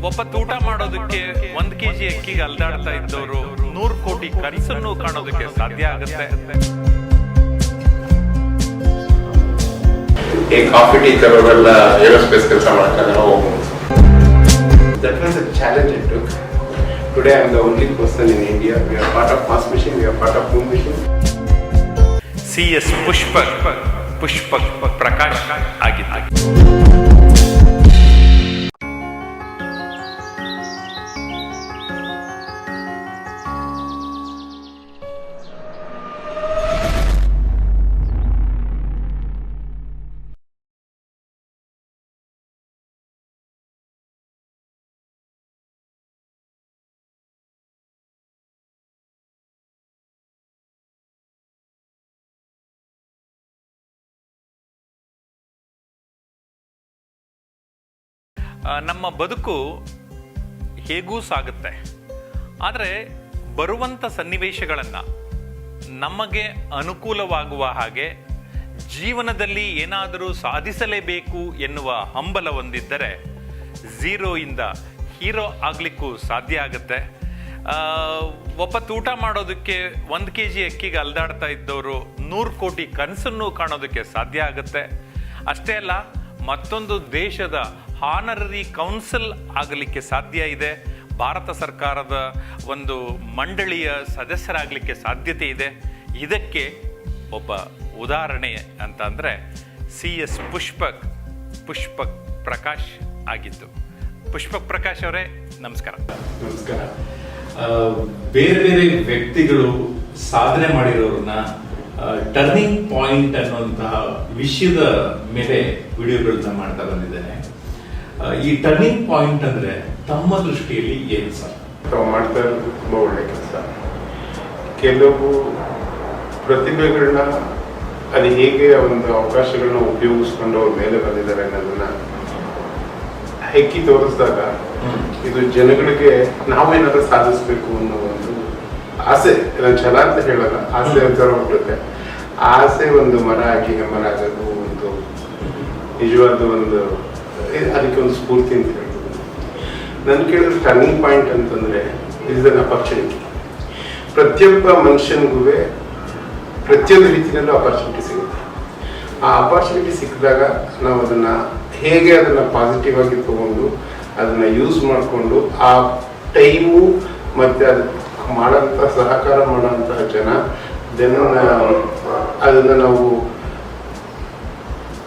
ಒಪ್ಪತ್ತು ಊಟ ಮಾಡೋದಕ್ಕೆ 1 kg ಅಕ್ಕಿಗೆ ಅಲ್ದಾಡ್ತಾ ಇದ್ದವರು 100 ಕೋಟಿ ಕನಸನ್ನು ಕಾಣೋದಕ್ಕೆ ಸಾಧ್ಯ ಆಗುತ್ತೆ. ಈ ಕಾಫಿ ಟೀಚರ್ ಅವರೆಲ್ಲ ಏರೋಸ್ಪೇಸ್ ಕೆಲಸ ಮಾಡ್ತಾರೆ. That was a challenge I took. Today I am the only person in India. We are part of Mars mission. We are part of Moon mission. CS Pushpak Prakash ಆಗಿದ್ದ. ನಮ್ಮ ಬದುಕು ಹೇಗೂ ಸಾಗುತ್ತೆ. ಆದರೆ ಬರುವಂಥ ಸನ್ನಿವೇಶಗಳನ್ನು ನಮಗೆ ಅನುಕೂಲವಾಗುವ ಹಾಗೆ ಜೀವನದಲ್ಲಿ ಏನಾದರೂ ಸಾಧಿಸಲೇಬೇಕು ಎನ್ನುವ ಹಂಬಲ ಹೊಂದಿದ್ದರೆ 0ಇಂದ ಹೀರೋ ಆಗಲಿಕ್ಕೂ ಸಾಧ್ಯ ಆಗುತ್ತೆ. ಒಪ್ಪತ್ತು ಊಟ ಮಾಡೋದಕ್ಕೆ 1 kg ಅಕ್ಕಿಗೆ ಅಲ್ದಾಡ್ತಾ ಇದ್ದವರು 100 ಕೋಟಿ ಕನಸನ್ನು ಕಾಣೋದಕ್ಕೆ ಸಾಧ್ಯ ಆಗುತ್ತೆ. ಅಷ್ಟೇ ಅಲ್ಲ, ಮತ್ತೊಂದು ದೇಶದ ಹಾನರರಿ ಕೌನ್ಸಿಲ್ ಆಗಲಿಕ್ಕೆ ಸಾಧ್ಯ ಇದೆ. ಭಾರತ ಸರ್ಕಾರದ ಒಂದು ಮಂಡಳಿಯ ಸದಸ್ಯರಾಗಲಿಕ್ಕೆ ಸಾಧ್ಯತೆ ಇದೆ. ಇದಕ್ಕೆ ಒಬ್ಬ ಉದಾಹರಣೆ ಅಂತ ಅಂದರೆ CS ಪುಷ್ಪಕ್ ಪ್ರಕಾಶ್ ಆಗಿದ್ದು. ಪುಷ್ಪಕ್ ಪ್ರಕಾಶ್ ಅವರೇ, ನಮಸ್ಕಾರ. ನಮಸ್ಕಾರ. ಬೇರೆ ಬೇರೆ ವ್ಯಕ್ತಿಗಳು ಸಾಧನೆ ಮಾಡಿರೋರನ್ನ ಟರ್ನಿಂಗ್ ಪಾಯಿಂಟ್ ಅನ್ನುವಂತಹ ವಿಷಯದ ಮೇಲೆ ವಿಡಿಯೋಗಳನ್ನ ಮಾಡ್ತಾ ಬಂದಿದ್ದೇನೆ. ಈ ಟರ್ನಿಂಗ್ ಪಾಯಿಂಟ್ ಅಂದ್ರೆ ತಮ್ಮ ದೃಷ್ಟಿಯಲ್ಲಿ ಏನು ಸರ್? ತಾವು ಮಾಡ್ತಾ ಇರೋದು ತುಂಬಾ ಒಳ್ಳೆ ಕೆಲಸ. ಕೆಲವು ಪ್ರತಿಭೆಗಳನ್ನ ಅದು ಹೇಗೆ ಒಂದು ಅವಕಾಶಗಳನ್ನ ಉಪಯೋಗಿಸ್ಕೊಂಡು ಅವ್ರ ಮೇಲೆ ಬಂದಿದ್ದಾರೆ ಅನ್ನೋದನ್ನ ಹೆಕ್ಕಿ ತೋರಿಸಿದಾಗ ಇದು ಜನಗಳಿಗೆ ನಾವೇನಾದ್ರೂ ಸಾಧಿಸ್ಬೇಕು ಅನ್ನೋ ಒಂದು ಆಸೆ, ನಾನು ಛಲ ಅಂತ ಹೇಳಲ್ಲ, ಆಸೆ ಅಂತ ಹೋಗ್ಬಿಡುತ್ತೆ. ಆಸೆ ಒಂದು ಮರ ಆಗಿ ಮರ ಆಗೋದು ಒಂದು ನಿಜವಾದ ಒಂದು ಅದಕ್ಕೆ ಒಂದು ಸ್ಫೂರ್ತಿ ಅಂತ ಹೇಳ್ಬೋದು. ನಾನು ಕೇಳಿದ್ರೆ ಟರ್ನಿಂಗ್ ಪಾಯಿಂಟ್ ಅಂತಂದ್ರೆ ಇಸ್ ಅನ್ ಅಪರ್ಚುನಿಟಿ. ಪ್ರತಿಯೊಬ್ಬ ಮನುಷ್ಯನಿಗೂ ಪ್ರತಿಯೊಂದು ರೀತಿಯಲ್ಲೂ ಅಪರ್ಚುನಿಟಿ ಸಿಗುತ್ತೆ. ಆ ಅಪರ್ಚುನಿಟಿ ಸಿಕ್ಕಿದಾಗ ನಾವು ಹೇಗೆ ಅದನ್ನ ಪಾಸಿಟಿವ್ ಆಗಿ ತಗೊಂಡು ಅದನ್ನ ಯೂಸ್ ಮಾಡಿಕೊಂಡು ಆ ಟೈಮು ಮತ್ತೆ ಅದಕ್ಕೆ ಮಾಡೋಂಥ ಸಹಕಾರ ಮಾಡೋಂಥ ಜನ ಅದನ್ನ ನಾವು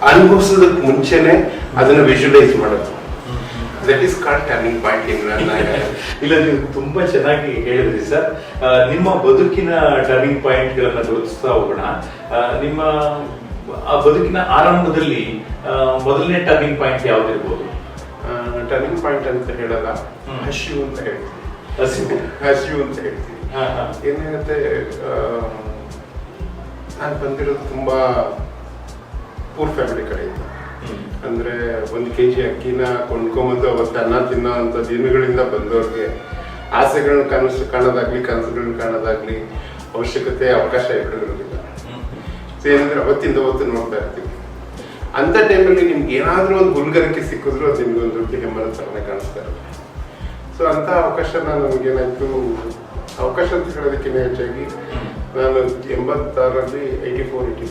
ಅನುಭವಿಸೋದಕ್ಕೆ ಮುಂಚೆನೆ ಅದನ್ನ ವಿಜುವಲೈಸ್ ಮಾಡೋದು. That is called turning point. ಇಲ್ಲ, ನೀವು ತುಂಬಾ ಚೆನ್ನಾಗಿ ಹೇಳಿದ್ರಿ ಸರ್. ನಿಮ್ಮ ಬದುಕಿನ ಟರ್ನಿಂಗ್ ಪಾಯಿಂಟ್ ಗಳನ್ನ ಗುರುತಿಸ್ತಾ ಹೋಗೋಣ. ನಿಮ್ಮ ಆ ಬದುಕಿನ ಆರಂಭದಲ್ಲಿ ಮೊದಲನೇ ಟರ್ನಿಂಗ್ ಪಾಯಿಂಟ್ ಯಾವ್ದಿರ್ಬೋದು? ಟರ್ನಿಂಗ್ ಪಾಯಿಂಟ್ ಅಂತ ಹೇಳಲ್ಲ, ಹಸಿವು ಅಂತ ಹೇಳ್ತೀವಿ. ಹಸಿವು ಅಂತ ಹೇಳ್ತೀವಿ. ಏನಾಗುತ್ತೆ, ನಾನು ಬಂದಿರೋದು ತುಂಬಾ ಪೂರ್ ಫ್ಯಾಮಿಲಿ ಕಡೆಯಿಂದ. ಅಂದ್ರೆ 1 kg ಅಕ್ಕಿನ ಕೊಂಡ್ಕೊಂಬಂದು ಅವತ್ತು ಅನ್ನ ತಿನ್ನೋ ಅಂತ ದಿನಗಳಿಂದ ಬಂದವ್ರಿಗೆ ಆಸೆಗಳನ್ನ ಕಾಣೋದಾಗ್ಲಿ ಕನಸುಗಳನ್ನ ಕಾಣೋದಾಗ್ಲಿ ಅವಶ್ಯಕತೆ ಅವಕಾಶ ಇರೋದಿಲ್ಲ. ಏನಂದ್ರೆ ಅವತ್ತಿಂದ ಅವತ್ತು ನೋಡ್ತಾ ಇರ್ತೀವಿ. ಅಂತ ಟೈಮಲ್ಲಿ ನಿಮ್ಗೆ ಏನಾದ್ರೂ ಒಂದು ಹುಲ್ಗರಿಕೆ ಸಿಕ್ಕಿದ್ರು ಅದು ನಿಮ್ಗೆ ಒಂದು ದೊಡ್ಡ ಹೆಮ್ಮರ ತರನೇ ಕಾಣಿಸ್ತಾ ಇರುತ್ತೆ. ಸೊ ಅಂತ ಅವಕಾಶನ ನಮಗೇನಾಯ್ತು, ಅವಕಾಶ ಅಂತ ಹೇಳೋದಕ್ಕಿಂತ ಹೆಚ್ಚಾಗಿ ನಾನು 86ರಲ್ಲಿ 83,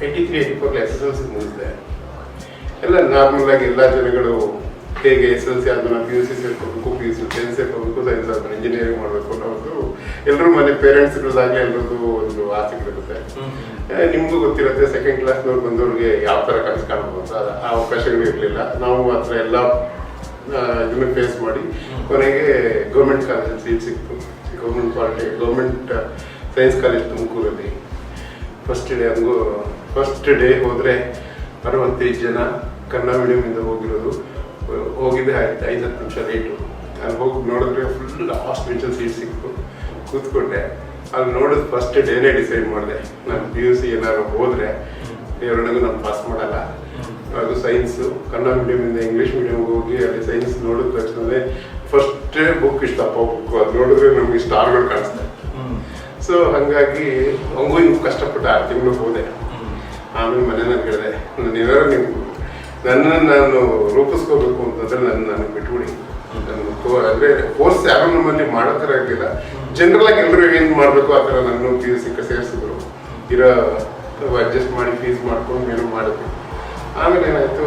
84 SSLC ಮುಗಿಸಿದೆ. ಎಲ್ಲ ನಾರ್ಮಲ್ ಆಗಿ ಎಲ್ಲ ಜನಗಳು ಹೇಗೆ SSLC ಆದ್ಮೇಲೆ PUC ಸೇರ್ಕೋಬೇಕು, PUC ಸೈನ್ಸ್ ಸೇರ್ಕೋಬೇಕು, ಸೈನ್ಸ್ ಆದ್ಮೇಲೆ ಇಂಜಿನಿಯರಿಂಗ್ ಮಾಡಬೇಕು ಅನ್ನೋದು ಎಲ್ಲರೂ ಮನೆ ಪೇರೆಂಟ್ಸ್ಗಳಾಗಲಿ ಎಲ್ಲರದ್ದು ಒಂದು ಆಸೆಗಳಿರುತ್ತೆ. ನಿಮಗೂ ಗೊತ್ತಿರುತ್ತೆ, ಸೆಕೆಂಡ್ ಕ್ಲಾಸ್ನವ್ರು ಬಂದವ್ರಿಗೆ ಯಾವ ಥರ ಕನಸು ಕಾಣಬಹುದು ಅಂತ. ಆ ಅವಕಾಶಗಳು ಇರಲಿಲ್ಲ. ನಾವು ಮಾತ್ರ ಎಲ್ಲ ಇದನ್ನ ಫೇಸ್ ಮಾಡಿ ಕೊನೆಗೆ ಗೌರ್ಮೆಂಟ್ ಕಾಲೇಜಲ್ಲಿ ಸೀಟ್ ಸಿಕ್ತು. ಗೌರ್ಮೆಂಟ್ ಸೈನ್ಸ್ ಕಾಲೇಜ್ ತುಮಕೂರಲ್ಲಿ ಫಸ್ಟ್ ಡೇ ಹೋದರೆ 65 ಜನ ಕನ್ನಡ ಮೀಡಿಯಮಿಂದ ಹೋಗಿರೋದು. ಹೋಗಿದ್ದೆ 5-10 ನಿಮಿಷ ಲೇಟು. ಅಲ್ಲಿ ಹೋಗಿ ನೋಡಿದ್ರೆ ಫುಲ್ ಲಾಸ್ಟ್ ಬೆಂಚಲ್ಲಿ ಸೀಟ್ ಸಿಕ್ತು. ಕೂತ್ಕೊಂಡೆ. ಅಲ್ಲಿ ನೋಡಿದ್ ಫಸ್ಟ್ ಡೇನೇ ಡಿಸೈಡ್ ಮಾಡಿದೆ, ನಾನು PUC ಏನಾದ್ರು ಹೋದರೆ ಎರಡನ್ನೂ ನಾನು ಪಾಸ್ ಮಾಡಲ್ಲ. ಅದು ಸೈನ್ಸು ಕನ್ನಡ ಮೀಡಿಯಮಿಂದ ಇಂಗ್ಲೀಷ್ ಮೀಡಿಯಮ್ಗೆ ಹೋಗಿ ಅಲ್ಲಿ ಸೈನ್ಸ್ ನೋಡಿದ ತಕ್ಷಣ ಫಸ್ಟೇ ಬುಕ್ ಇಷ್ಟಪ್ಪ ಬುಕ್, ಅದು ನೋಡಿದ್ರೆ ನಮ್ಗೆ ಸ್ಟಾರ್ಗಳು ಕಾಣಿಸ್ತಾ ಇತ್ತು. ಸೊ ಹಾಗಾಗಿ ಹಂಗೂ ಹಿಂಗೂ ಕಷ್ಟಪಟ್ಟು 6 ತಿಂಗಳು ಹೋದೆ. ಆಮೇಲೆ ಮನೆಯಲ್ಲಿ ಹೇಳಿದೆ, ನಾನು ಏನಾದ್ರು ನೀವು ನನ್ನನ್ನು ನಾನು ರೂಪಿಸ್ಕೋಬೇಕು ಅಂತಂದ್ರೆ ನನಗೆ ಬಿಟ್ಬಿಡಿ. ಅಂದ್ರೆ ಕೋರ್ಸ್ ಯಾರು ನಮ್ಮಲ್ಲಿ ಮಾಡೋ ಥರ ಇರಲಿಲ್ಲ. ಜನರಲ್ ಆಗಿ ಎಲ್ಲರೂ ಏನು ಮಾಡಬೇಕು ಆ ಥರ ನನ್ನ PUC ಸೇರಿಸಿದ್ರು. ಇರೋ ಅಡ್ಜಸ್ಟ್ ಮಾಡಿ ಫೀಸ್ ಮಾಡ್ಕೊಂಡು ಏನೋ ಮಾಡಿದ್ವಿ. ಆಮೇಲೆ ಏನಾಯಿತು,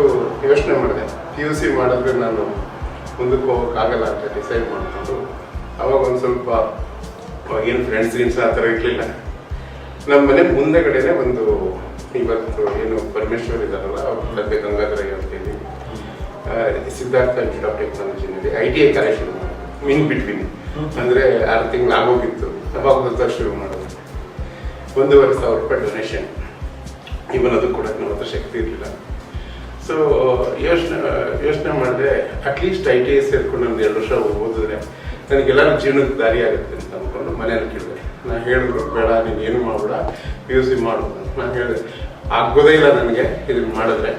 ಯೋಚನೆ ಮಾಡಿದೆ PUC ಮಾಡಿದ್ರೆ ನಾನು ಮುಂದಕ್ಕೆ ಹೋಗೋಕ್ಕಾಗಲ್ಲ ಅಂತ ಡಿಸೈಡ್ ಮಾಡಿಕೊಂಡು ಅವಾಗ ಒಂದು ಸ್ವಲ್ಪ ಏನು ಫ್ರೆಂಡ್ಸ್ ಆ ಥರ ಇರಲಿಲ್ಲ. ನಮ್ಮ ಮನೆ ಮುಂದೆಗಡೆನೆ ಒಂದು ಇವತ್ತು ಏನು ಪರಮೇಶ್ವರ್ ಇದ್ದಾರಲ್ಲ ಅವ್ರ ಗಂಗಾಧರಯ್ಯ ಅಂತೇಳಿ ಸಿದ್ಧಾರ್ಥ ಇನ್ಸ್ಟಿಟ್ಯೂಟ್ ಆಫ್ ಟೆಕ್ನಾಲಜಿನಲ್ಲಿ ITI ಕಾಲೇಜ್ ಶುರು ಮಾಡಿದ್ರು. ಇನ್ ಬಿಟ್ವೀನ್ ಅಂದರೆ 6 ತಿಂಗಳು ಆಗೋಗಿತ್ತು. ಅವಾಗ ಶುರು ಮಾಡೋದು 1,500 ರೂಪಾಯಿ ಡೊನೇಷನ್. ಇವನ್ ಅದು ಕೊಡೋಕೆ ನಮ್ಮ ಹತ್ರ ಶಕ್ತಿ ಇರಲಿಲ್ಲ. ಸೊ ಯೋಚನೆ ಮಾಡಿದೆ, ಅಟ್ಲೀಸ್ಟ್ ITI ಸೇರ್ಕೊಂಡು ಒಂದು 2 ವರ್ಷ ಓದಿದ್ರೆ ನನಗೆಲ್ಲರೂ ಜೀವನಕ್ಕೆ ದಾರಿ ಆಗುತ್ತೆ ಅಂತ ಅಂದ್ಕೊಂಡು ಮನೇಲಿ ಕೇಳಿದೆ. ನಾನು ಹೇಳಿದ್ರು, ಬೇಡ ನೀನು ಏನು ಮಾಡಬೇಡ, PUC ಮಾಡೋದು. ನಾನು ಹೇಳಿದೆ ಆಗೋದೇ ಇಲ್ಲ ನನಗೆ ಇದನ್ನು ಮಾಡಿದ್ರೆ.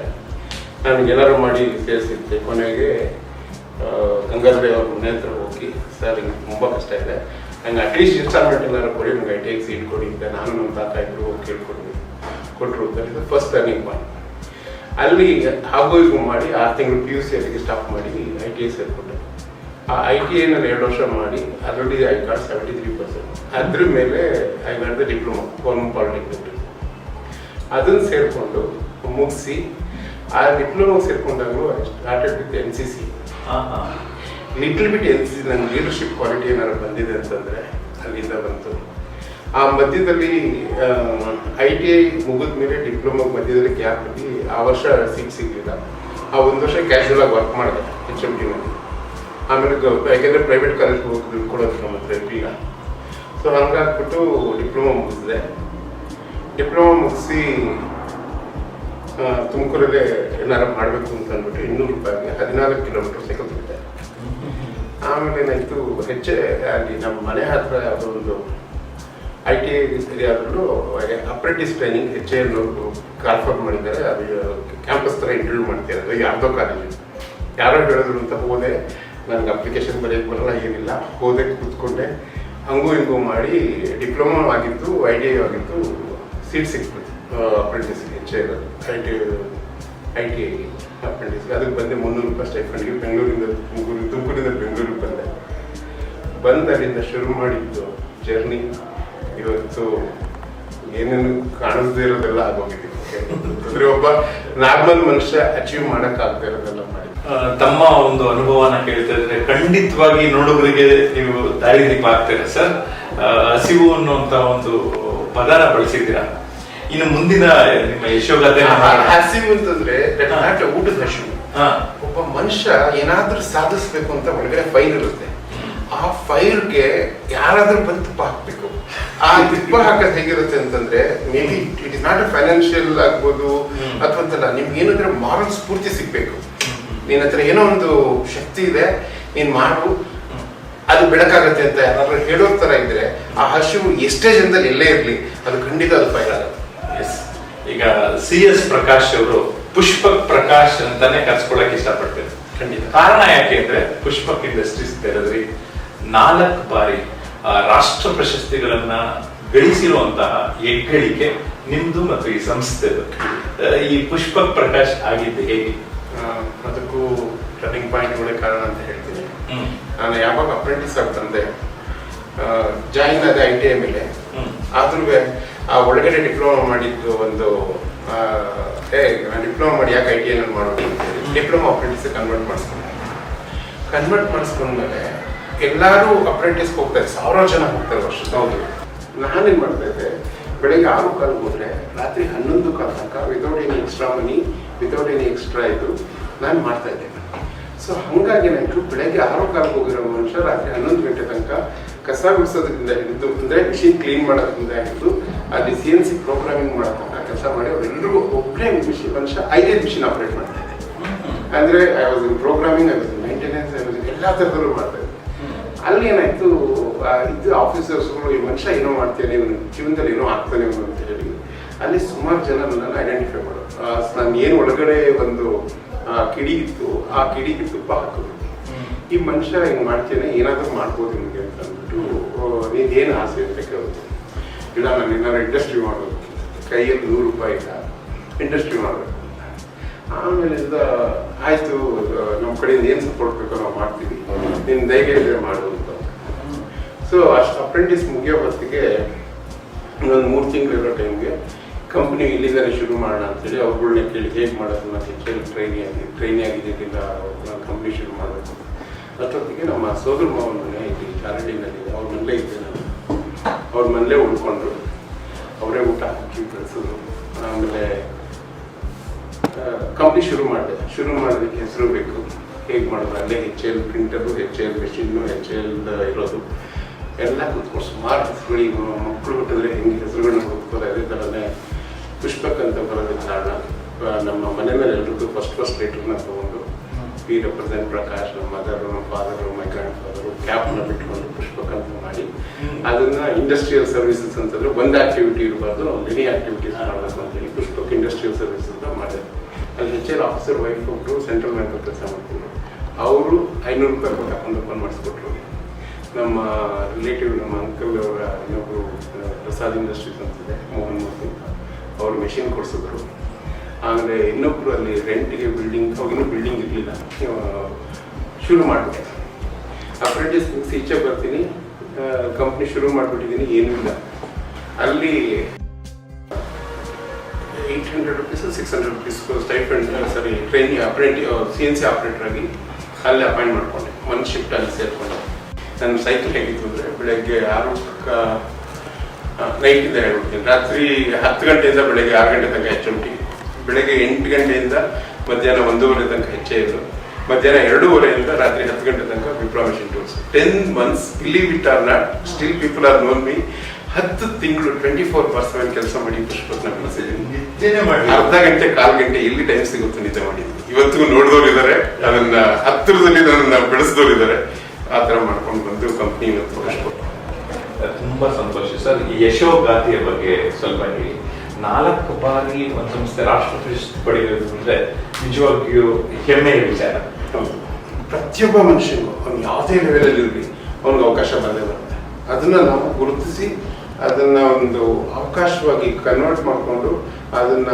ನನಗೇನಾದ್ರು ಮಾಡಿ ಸೇರಿಸಿದ್ದೆ. ಕೊನೆಗೆ ಗಂಗಾಧರ ಅವ್ರ ಮನೆ ಹತ್ರ ಹೋಗಿ, ಸರ್ ಹಿಂಗೆ ತುಂಬ ಕಷ್ಟ ಇದೆ, ನಂಗೆ ಅಟ್ಲೀಸ್ಟ್ ಇನ್ಸ್ಟಾಲ್ಮೆಂಟ್ ಏನಾದ್ರು ಕೊಡಿ, ನಂಗೆ ITI ಸೀಟ್ ಕೊಡಿ ಅಂತ ನಾನು ನಮ್ಮ ತಾತ ಇಬ್ಬರು ಕೇಳ್ಕೊಂಡು ಕೊಟ್ಟರು. That first turning point. ಅಲ್ಲಿ ಹಾಗೂ ಇದು ಮಾಡಿ 6 ತಿಂಗಳು PUC ಅಲ್ಲಿಗೆ ಸ್ಟಾಪ್ ಮಾಡಿ ITI ಸೇರಿಕೊಂಡೆ. ಆ ITI-ನಲ್ಲಿ 2 ವರ್ಷ ಮಾಡಿ ಆಲ್ರೆಡಿ ಐ ಗಾಟ್ 73%. ಅದ್ರ ಮೇಲೆ I got the diploma government polytechnic. ಅದನ್ನು ಸೇರಿಕೊಂಡು ಮುಗಿಸಿ ಆ ಡಿಪ್ಲೊಮಾ ಸೇರ್ಕೊಂಡಾಗಲೂ I started with NCC. Little bit NCC ನನ್ನ ಲೀಡರ್ಶಿಪ್ ಕ್ವಾಲಿಟಿ ಏನಾದ್ರು ಬಂದಿದೆ ಅಂತಂದರೆ ಅಲ್ಲಿಂದ ಬಂತು. ಆ ಮಧ್ಯದಲ್ಲಿ ITI ಮುಗಿದ ಮೇಲೆ ಡಿಪ್ಲೊಮಾ ಮಧ್ಯದಲ್ಲಿ ಗ್ಯಾಪಲ್ಲಿ ಆ ವರ್ಷ ಸೀಟ್ ಸಿಗಲಿಲ್ಲ. ಆ 1 ವರ್ಷ ಕ್ಯಾಶುವಲ್ ಆಗಿ ವರ್ಕ್ ಮಾಡಿದೆ HMT-ನಲ್ಲಿ. ಆಮೇಲೆ ಯಾಕೆಂದರೆ ಪ್ರೈವೇಟ್ ಕಾಲೇಜ್ ಹೋಗಿ ಕೊಡೋದು ನಮ್ಮ ಹತ್ರ ಇರಲಿಲ್ಲ. ಸೊ ಹಂಗಾಗ್ಬಿಟ್ಟು ಡಿಪ್ಲೊಮಾ ಮುಗಿಸಿದೆ. ಡಿಪ್ಲೊಮಾ ಮುಗಿಸಿ ತುಮಕೂರಲ್ಲೇ ಏನಾರು ಮಾಡಬೇಕು ಅಂತ ಅಂದ್ಬಿಟ್ಟು 200 ರೂಪಾಯಿಗೆ 14 ಕಿಲೋಮೀಟರ್ ಸೈಕಲ್ ಬಿಟ್ಟೆ. ಆಮೇಲೆ ಏನಾಯಿತು, ಅಲ್ಲಿ ನಮ್ಮ ಮನೆ ಹತ್ರ ಯಾವುದೋ ಒಂದು ITI ಏರಿಯಾದಲ್ಲೂ ಅಪ್ರೆಂಟಿಸ್ ಟ್ರೈನಿಂಗ್ HAL ಕಾಲ್ಫರ್ ಮಾಡಿದ್ದಾರೆ. ಅದು ಕ್ಯಾಂಪಸ್ ಥರ ಇಂಟರ್ವ್ಯೂ ಮಾಡ್ತಿದ್ದಾರೆ, ಯಾರ್ದೋ ಕಾಲೇಜು. ಯಾರೋ ಹೇಳಿದ್ರು ಅಂತ ಹೋದೆ. ನನಗೆ ಅಪ್ಲಿಕೇಶನ್ ಬರೆಯೋಕ್ಕೆ ಬರಲ್ಲ, ಏನಿಲ್ಲ. ಹೋದೆ, ಕೂತ್ಕೊಂಡೆ, ಹಂಗೂ ಹಿಂಗೂ ಮಾಡಿ ಡಿಪ್ಲೊಮಾ ಆಗಿತ್ತು, ITI ಆಗಿತ್ತು, ಸೀಟ್ ಸಿಕ್ಬಿಡ್ತು ಅಪ್ರೆಂಟಿಸ್ಗೆ. HAL ITI ಅಪ್ರೆಂಟಿಸ್ಗೆ ಅದಕ್ಕೆ ಬಂದೆ. 300 ರೂಪಾಯಿ ಸ್ಟೈಫಂಡ್ಗೆ ತುಮಕೂರಿಂದ ಬೆಂಗಳೂರಿಗೆ ಬಂದು ಅಲ್ಲಿಂದ ಶುರು ಮಾಡಿದ್ದು ಜರ್ನಿ. ಇವತ್ತು ಏನೇನು ಕಾಣಿಸ್ದೇ ಇರೋದೆಲ್ಲ ಆಗೋಗಿದೆ. ಅಂದ್ರೆ ಒಬ್ಬ ನಾರ್ಮಲ್ ಮನುಷ್ಯ ಅಚೀವ್ ಮಾಡಕ್ಕಾಗದೇ ಇರೋದೆಲ್ಲ ಮಾಡಿ. ತಮ್ಮ ಒಂದು ಅನುಭವನ ಕೇಳ್ತಾ ಇದ್ರೆ ಖಂಡಿತವಾಗಿ ನೋಡುಗರಿಗೆ ನೀವು ದಾರಿದೀಪ ಆಗ್ತೀರಾ ಸರ್. ಹಸಿವು ಅನ್ನುವಂತ ಒಂದು ಪದನ ಬಳಸಿದ್ದೀರಾ. ಇನ್ನು ಮುಂದಿನ ನಿಮ್ಮ ಯಶೋಗಾಥೆ. ಹಸಿವು ಅಂತಂದ್ರೆ ಊಟದ ಹಸಿವು. ಒಬ್ಬ ಮನುಷ್ಯ ಏನಾದ್ರೂ ಸಾಧಿಸ್ಬೇಕು ಅಂತ ಒಳಗಡೆ ಫೈರ್ ಇರುತ್ತೆ. ಆ ಫೈರ್ಗೆ ಯಾರಾದ್ರೂ ಬಂದು ತುಪ್ಪ ಹಾಕ್ಬೇಕು. ಆ ತುಪ್ಪ ಹಾಕೋದು ಹೇಗಿರುತ್ತೆ ಅಂತಂದ್ರೆ, may be it is not a financial ಆಗ್ಬೋದು ಅಥವಾ ಅಂತಲ್ಲ, ನಿಮ್ಗೆ ಏನಾದ್ರೆ ಮಾರಲ್ ಸ್ಫೂರ್ತಿ ಸಿಗ್ಬೇಕು. ನಿನ್ನ ಹತ್ರ ಏನೋ ಒಂದು ಶಕ್ತಿ ಇದೆ, ನೀನ್ ಮಾಡು, ಅದು ಬೆಳಕಾಗತ್ತೆ ಅಂತ ಯಾರಾದ್ರೂ ಹೇಳೋ ತರ ಇದ್ರೆ ಆ ಹಸಿವು ಎಷ್ಟೇ ಜನದಲ್ಲಿ ಎಲ್ಲೇ ಇರ್ಲಿ ಅದು ಖಂಡಿತ ಅದು ಫೈರ್ ಆಗುತ್ತೆ. ಈಗ CS ಪ್ರಕಾಶ್ ಅವರು ಪುಷ್ಪಕ್ ಪ್ರಕಾಶ್ ಅಂತಾನೆ ಕರ್ಸ್ಕೊಳಕ್ ಇಷ್ಟಪಡ್ತಾರೆ. ಖಂಡಿತ. ಕಾರಣ ಯಾಕೆ ಅಂದ್ರೆ ಪುಷ್ಪಕ್ ಇಂಡಸ್ಟ್ರೀಸ್ ತೆರೆದ್ರಿ 4 ಬಾರಿ ರಾಷ್ಟ್ರ ಪ್ರಶಸ್ತಿಗಳನ್ನ ಗಳಿಸಿರುವಂತಹ ಹೆಗ್ಗಳಿಕೆ ನಿಮ್ದು ಮತ್ತು ಈ ಸಂಸ್ಥೆದು. ಈ ಪುಷ್ಪಕ್ ಪ್ರಕಾಶ್ ಆಗಿದ್ದು ಹೇಗೆ? ಅದಕ್ಕೂ ಟರ್ನಿಂಗ್ ಪಾಯಿಂಟ್ಗಳೇ ಕಾರಣ ಅಂತ ಹೇಳ್ತೀನಿ. ನಾನು ಯಾವಾಗ ಅಪ್ರೆಂಟಿಸ್ ಆಗಿ ಬಂದೆ, ಜಾಯಿನ್ ಆದ ITI ಮೇಲೆ, ಆದ್ರೂ ಆ ಒಳಗಡೆ ಡಿಪ್ಲೊಮಾ ಮಾಡಿದ್ದು ಒಂದು ಡಿಪ್ಲೊಮಾ ಮಾಡಿ ಯಾಕೆ ITI ನಲ್ಲಿ ಮಾಡೋದು ಅಂತೇಳಿ ಡಿಪ್ಲೊಮಾ ಅಪ್ರೆಂಟಿಸ್ ಕನ್ವರ್ಟ್ ಮಾಡಿಸ್ಕೊಂಡ್ಮೇಲೆ ಎಲ್ಲರೂ ಅಪ್ರೆಂಟಿಸ್ಗೆ ಹೋಗ್ತಾರೆ, 1000 ಜನ ಹೋಗ್ತಾರೆ ವರ್ಷ. ಹೌದು. ನಾನೇನು ಮಾಡ್ತಾ ಇದ್ದೆ, ಬೆಳಗ್ಗೆ 6:15 ಹೋದ್ರೆ ರಾತ್ರಿ 11:15 ತನಕ without any extra money, without any extra ಇದು ನಾನು ಮಾಡ್ತಾ ಇದ್ದೆ. ಸೊ ಹಾಗಾಗಿ ಏನಾಯ್ತು, ಬೆಳಗ್ಗೆ 6:15 ಹೋಗಿರೋ ಮನುಷ್ಯ ರಾತ್ರಿ 11 ಗಂಟೆ ತನಕ ಕಸ ಗುಡಿಸೋದ್ರಿಂದ ಹಿಡಿದು, ಅಂದರೆ ಮಿಷಿನ್ ಕ್ಲೀನ್ ಮಾಡೋದ್ರಿಂದ ಹಿಡಿದು ಅಲ್ಲಿ CNC ಪ್ರೋಗ್ರಾಮಿಂಗ್ ಮಾಡೋ ತನಕ ಕೆಲಸ ಮಾಡಿ ಅವರೆಲ್ಲರಿಗೂ ಒಬ್ಬರೇ ಮನುಷ್ಯ 5 ಮಿಷಿನ್ ಆಪರೇಟ್ ಮಾಡ್ತಾ ಇದ್ದೆ. ಅಂದರೆ I was in programming, I was in maintenance, I was ಎಲ್ಲ ಥರದಲ್ಲೂ ಮಾಡ್ತಾ ಇದ್ದೆ. ಅಲ್ಲಿ ಏನಾಯ್ತು, ಇದು ಆಫೀಸರ್ಸ್ಗಳು ಈ ಮನುಷ್ಯ ಏನೋ ಮಾಡ್ತೇನೆ, ಇವನು ಜೀವನದಲ್ಲಿ ಏನೋ ಆಗ್ತಾನೆ ಇವನು ಅಂತ ಹೇಳಿ ಅಲ್ಲಿ ಸುಮಾರು ಜನ ನನ್ನನ್ನು ಐಡೆಂಟಿಫೈ ಮಾಡೋದು. ನಾನು ಏನು ಒಳಗಡೆ ಒಂದು ಕಿಡಿ ಇತ್ತು, ಆ ಕಿಡಿಗೆ ತುಪ್ಪ ಹಾಕೋದು. ಈ ಮನುಷ್ಯ ಹಿಂಗೆ ಮಾಡ್ತೇನೆ, ಏನಾದರೂ ಮಾಡ್ಬೋದು ನಿಮಗೆ ಅಂತ ಅಂದ್ಬಿಟ್ಟು, ನೀನೇನು ಆಸೆ ಅಂತ ಕೇಳೋದು. ಇಲ್ಲ ನಾನು ಏನಾದ್ರು ಇಂಡಸ್ಟ್ರಿ ಮಾಡೋದು, ಕೈಯಲ್ಲಿ 100 ರೂಪಾಯಿ ಇಲ್ಲ, ಇಂಡಸ್ಟ್ರಿ ಮಾಡಬೇಕು ಅಂತ. ಆಮೇಲಿಂದ ಆಯಿತು, ನಮ್ಮ ಕಡೆಯಿಂದ ಏನು ಸಪೋರ್ಟ್ ಬೇಕೋ ನಾವು ಮಾಡ್ತೀವಿ, ನಿನ್ನ ಧೈರ್ಯ ಇದ್ರೆ ಮಾಡು ಅಂತ. ಸೊ ಅಷ್ಟು ಅಪ್ರೆಂಟಿಸ್ ಮುಗಿಯೋ ಹೊತ್ತಿಗೆ ಒಂದು 3 ತಿಂಗಳಿರೋ ಟೈಮ್ಗೆ ಕಂಪ್ನಿ ಇಲ್ಲಿಂದಲೇ ಶುರು ಮಾಡೋಣ ಅಂತೇಳಿ ಅವ್ರುಗಳ್ನೇ ಕೇಳಿ ಹೇಗೆ ಮಾಡೋದು, ಮತ್ತು ಹೆಚ್ಚು ಟ್ರೈನಿ ಆಗಿದ್ದರಿಂದ ಕಂಪ್ನಿ ಶುರು ಮಾಡಬೇಕು. ಅಷ್ಟೊತ್ತಿಗೆ ನಮ್ಮ ಸೋದರ ಮಾವನ ಮನೆ ಇಲ್ಲಿ ಚಾರಡಿನಲ್ಲಿದೆ, ಅವ್ರ ಮನೇಲೇ ಇದ್ದೆ ನಾನು. ಅವ್ರ ಮನೇಲೇ ಉಳ್ಕೊಂಡ್ರು, ಅವರೇ ಊಟ ಹಾಕಿ ಬೆಳೆಸಿದ್ರು. ಆಮೇಲೆ ಕಂಪ್ನಿ ಶುರು ಮಾಡೋದಕ್ಕೆ ಹೆಸರು ಬೇಕು, ಹೇಗೆ ಮಾಡೋದು, ಅಲ್ಲೇ HL printer, HL machine, HL ಇರೋದು ಎಲ್ಲ ಕೂತ್ಕೊಂಡು ಸುಮಾರು ಹೆಸರುಗಳಿಗೆ ಮಕ್ಕಳು ಹುಟ್ಟಿದ್ರೆ ಹೆಂಗೆ ಹೆಸರುಗಳನ್ನ ಹುಡ್ಕೋದು, ಅದೇ ಥರನೇ ಪುಷ್ಪಕ್ ಅಂತ ಬರೋದಕ್ಕೆ ಕಾರಣ ನಮ್ಮ ಮನೆ ಮೇಲೆ ಎಲ್ರಿಗೂ ಫಸ್ಟ್ ಲೇಟರ್ನ ತೊಗೊಂಡು ವಿ ರೆಪ್ರೆಸೆಂಟ್ ಪ್ರಕಾಶ್, ನಮ್ಮ ಮದರು, ನಮ್ಮ ಫಾದರು, ಮೈ ಗ್ರ್ಯಾಂಡ್ ಫಾದರು ಕ್ಯಾಪ್ನ ಬಿಟ್ಕೊಂಡು ಪುಷ್ಪಕ್ ಅಂತ ಮಾಡಿ ಅದನ್ನ ಇಂಡಸ್ಟ್ರಿಯಲ್ ಸರ್ವಿಸಸ್ ಅಂತಂದ್ರೆ ಒಂದು ಆಕ್ಟಿವಿಟಿ ಇರಬಾರ್ದು, ನಾವು ಮೆನಿ ಆಕ್ಟಿವಿಟೀಸ್ ಮಾಡಬೇಕು ಅಂತೇಳಿ ಪುಷ್ಪಕ್ ಇಂಡಸ್ಟ್ರಿಯಲ್ ಸರ್ವಿಸ್ ಅಂತ ಮಾಡಿದೆ. ಅಲ್ಲಿ HL ಆಫೀಸರ್ ವೈಫ್ ಒಬ್ಬರು ಸೆಂಟ್ರಲ್ ಬ್ಯಾಂಕ್ ಕೆಲಸ ಮಾಡ್ತಿದ್ರು, ಅವರು 500 ರೂಪಾಯಿ ಕೊಟ್ಟು ಅಕೌಂಟ್ ಓಪನ್ ಮಾಡಿಸ್ಕೊಟ್ರು. ನಮ್ಮ ರಿಲೇಟಿವ್ ನಮ್ಮ ಅಂಕಲ್ ಅವರ ಇನ್ನೊಬ್ಬರು ಪ್ರಸಾದ್ ಇಂಡಸ್ಟ್ರೀಸ್ ಅಂತಿದೆ, ಮೋಹನ್ ಮೂರ್ತಿ ಅಂತ, ಅವರು ಮೆಷಿನ್ ಕೊಡಿಸಿದ್ರು. ಆಮೇಲೆ ಇನ್ನೊಬ್ರು ಅಲ್ಲಿ ರೆಂಟಿಗೆ ಬಿಲ್ಡಿಂಗ್, ಅವಾಗಿನ್ನೂ ಬಿಲ್ಡಿಂಗ್ ಇರಲಿಲ್ಲ, ಶುರು ಮಾಡಿದೆ. ಅಪ್ರೆಂಟಿಸ್ ಮುಗಿಸಿ ಈಚೆ ಬರ್ತೀನಿ, ಕಂಪ್ನಿ ಶುರು ಮಾಡಿಬಿಟ್ಟಿದ್ದೀನಿ, ಏನೂ ಇಲ್ಲ. ಅಲ್ಲಿ 800 rupees 600 rupees stipend training CNC operator ಆಗಿ ಅಲ್ಲಿ ಅಪಾಯಿಂಟ್ ಮಾಡಿಕೊಂಡೆ. ಒಂದು ಶಿಫ್ಟ್ ಅಲ್ಲಿ ಸೇರಿಕೊಂಡೆ. ನನ್ನ ಸೈಕಲ್ ಹೇಗಿತ್ತು ಅಂದರೆ ಬೆಳಗ್ಗೆ 6 ನೈಟಿಂದ ಹೇಳ್ಬಿಡ್ತೀನಿ, ರಾತ್ರಿ 10 ಗಂಟೆಯಿಂದ ಬೆಳಗ್ಗೆ 6 ಗಂಟೆ ತನಕ HMT, ಬೆಳಗ್ಗೆ 8 ಗಂಟೆಯಿಂದ ಮಧ್ಯಾಹ್ನ 1:30 ತನಕ HL, ಮಧ್ಯಾಹ್ನ 2:30 ರಾತ್ರಿ 10 ಗಂಟೆ ತನಕ Wipro machine tools. 10 months, believe it or not, still people are known me. 10 ತಿಂಗಳು 24/7 ಕೆಲಸ ಮಾಡಿ ಪುಷ್ಪಕ್ನ ಬೆಳೆಸಿದ್ದೀನಿ. ಅರ್ಧ ಗಂಟೆ 1/4 ಗಂಟೆ ಎಲ್ಲಿ ಟೈಮ್ ಸಿಗುತ್ತೆ ನಿದ್ದೆ ಮಾಡಿದ್ದೀನಿ. ಇವತ್ತಿಗೂ ನೋಡಿದವ್ರು ಇದ್ದಾರೆ, ಅದನ್ನ ಹತ್ತಿರದಲ್ಲಿ ನನ್ನ ಬೆಳೆಸಿದವ್ರು ಇದ್ದಾರೆ. ಆ ಥರ ಮಾಡ್ಕೊಂಡು ಬಂದು ಕಂಪ್ನಿ ಇವತ್ತು. ತುಂಬಾ ಸಂತೋಷ ಸರ್. ಈ ಯಶೋಗಾಥೆಯ ಬಗ್ಗೆ ಸ್ವಲ್ಪ ಹೇಳಿ. 4 ಬಾರಿ ಒಂದು ಸಂಸ್ಥೆ ರಾಷ್ಟ್ರ ಪ್ರಶಸ್ತಿ ಪಡೆಯೋದು ಅಂದ್ರೆ ನಿಜವಾಗಿಯೂ ಹೆಮ್ಮೆಯ ವಿಚಾರ. ಪ್ರತಿಯೊಬ್ಬ ಮನುಷ್ಯನಿಗೂ ಅವ್ನು ಯಾವುದೇ ಲೆವೆಲಲ್ಲಿ ಇರಲಿ ಅವ್ನಿಗೆ ಅವಕಾಶ ಬಂದೇ ಬರುತ್ತೆ. ಅದನ್ನ ನಾವು ಗುರುತಿಸಿ ಅದನ್ನ ಒಂದು ಅವಕಾಶವಾಗಿ ಕನ್ವರ್ಟ್ ಮಾಡಿಕೊಂಡು ಅದನ್ನ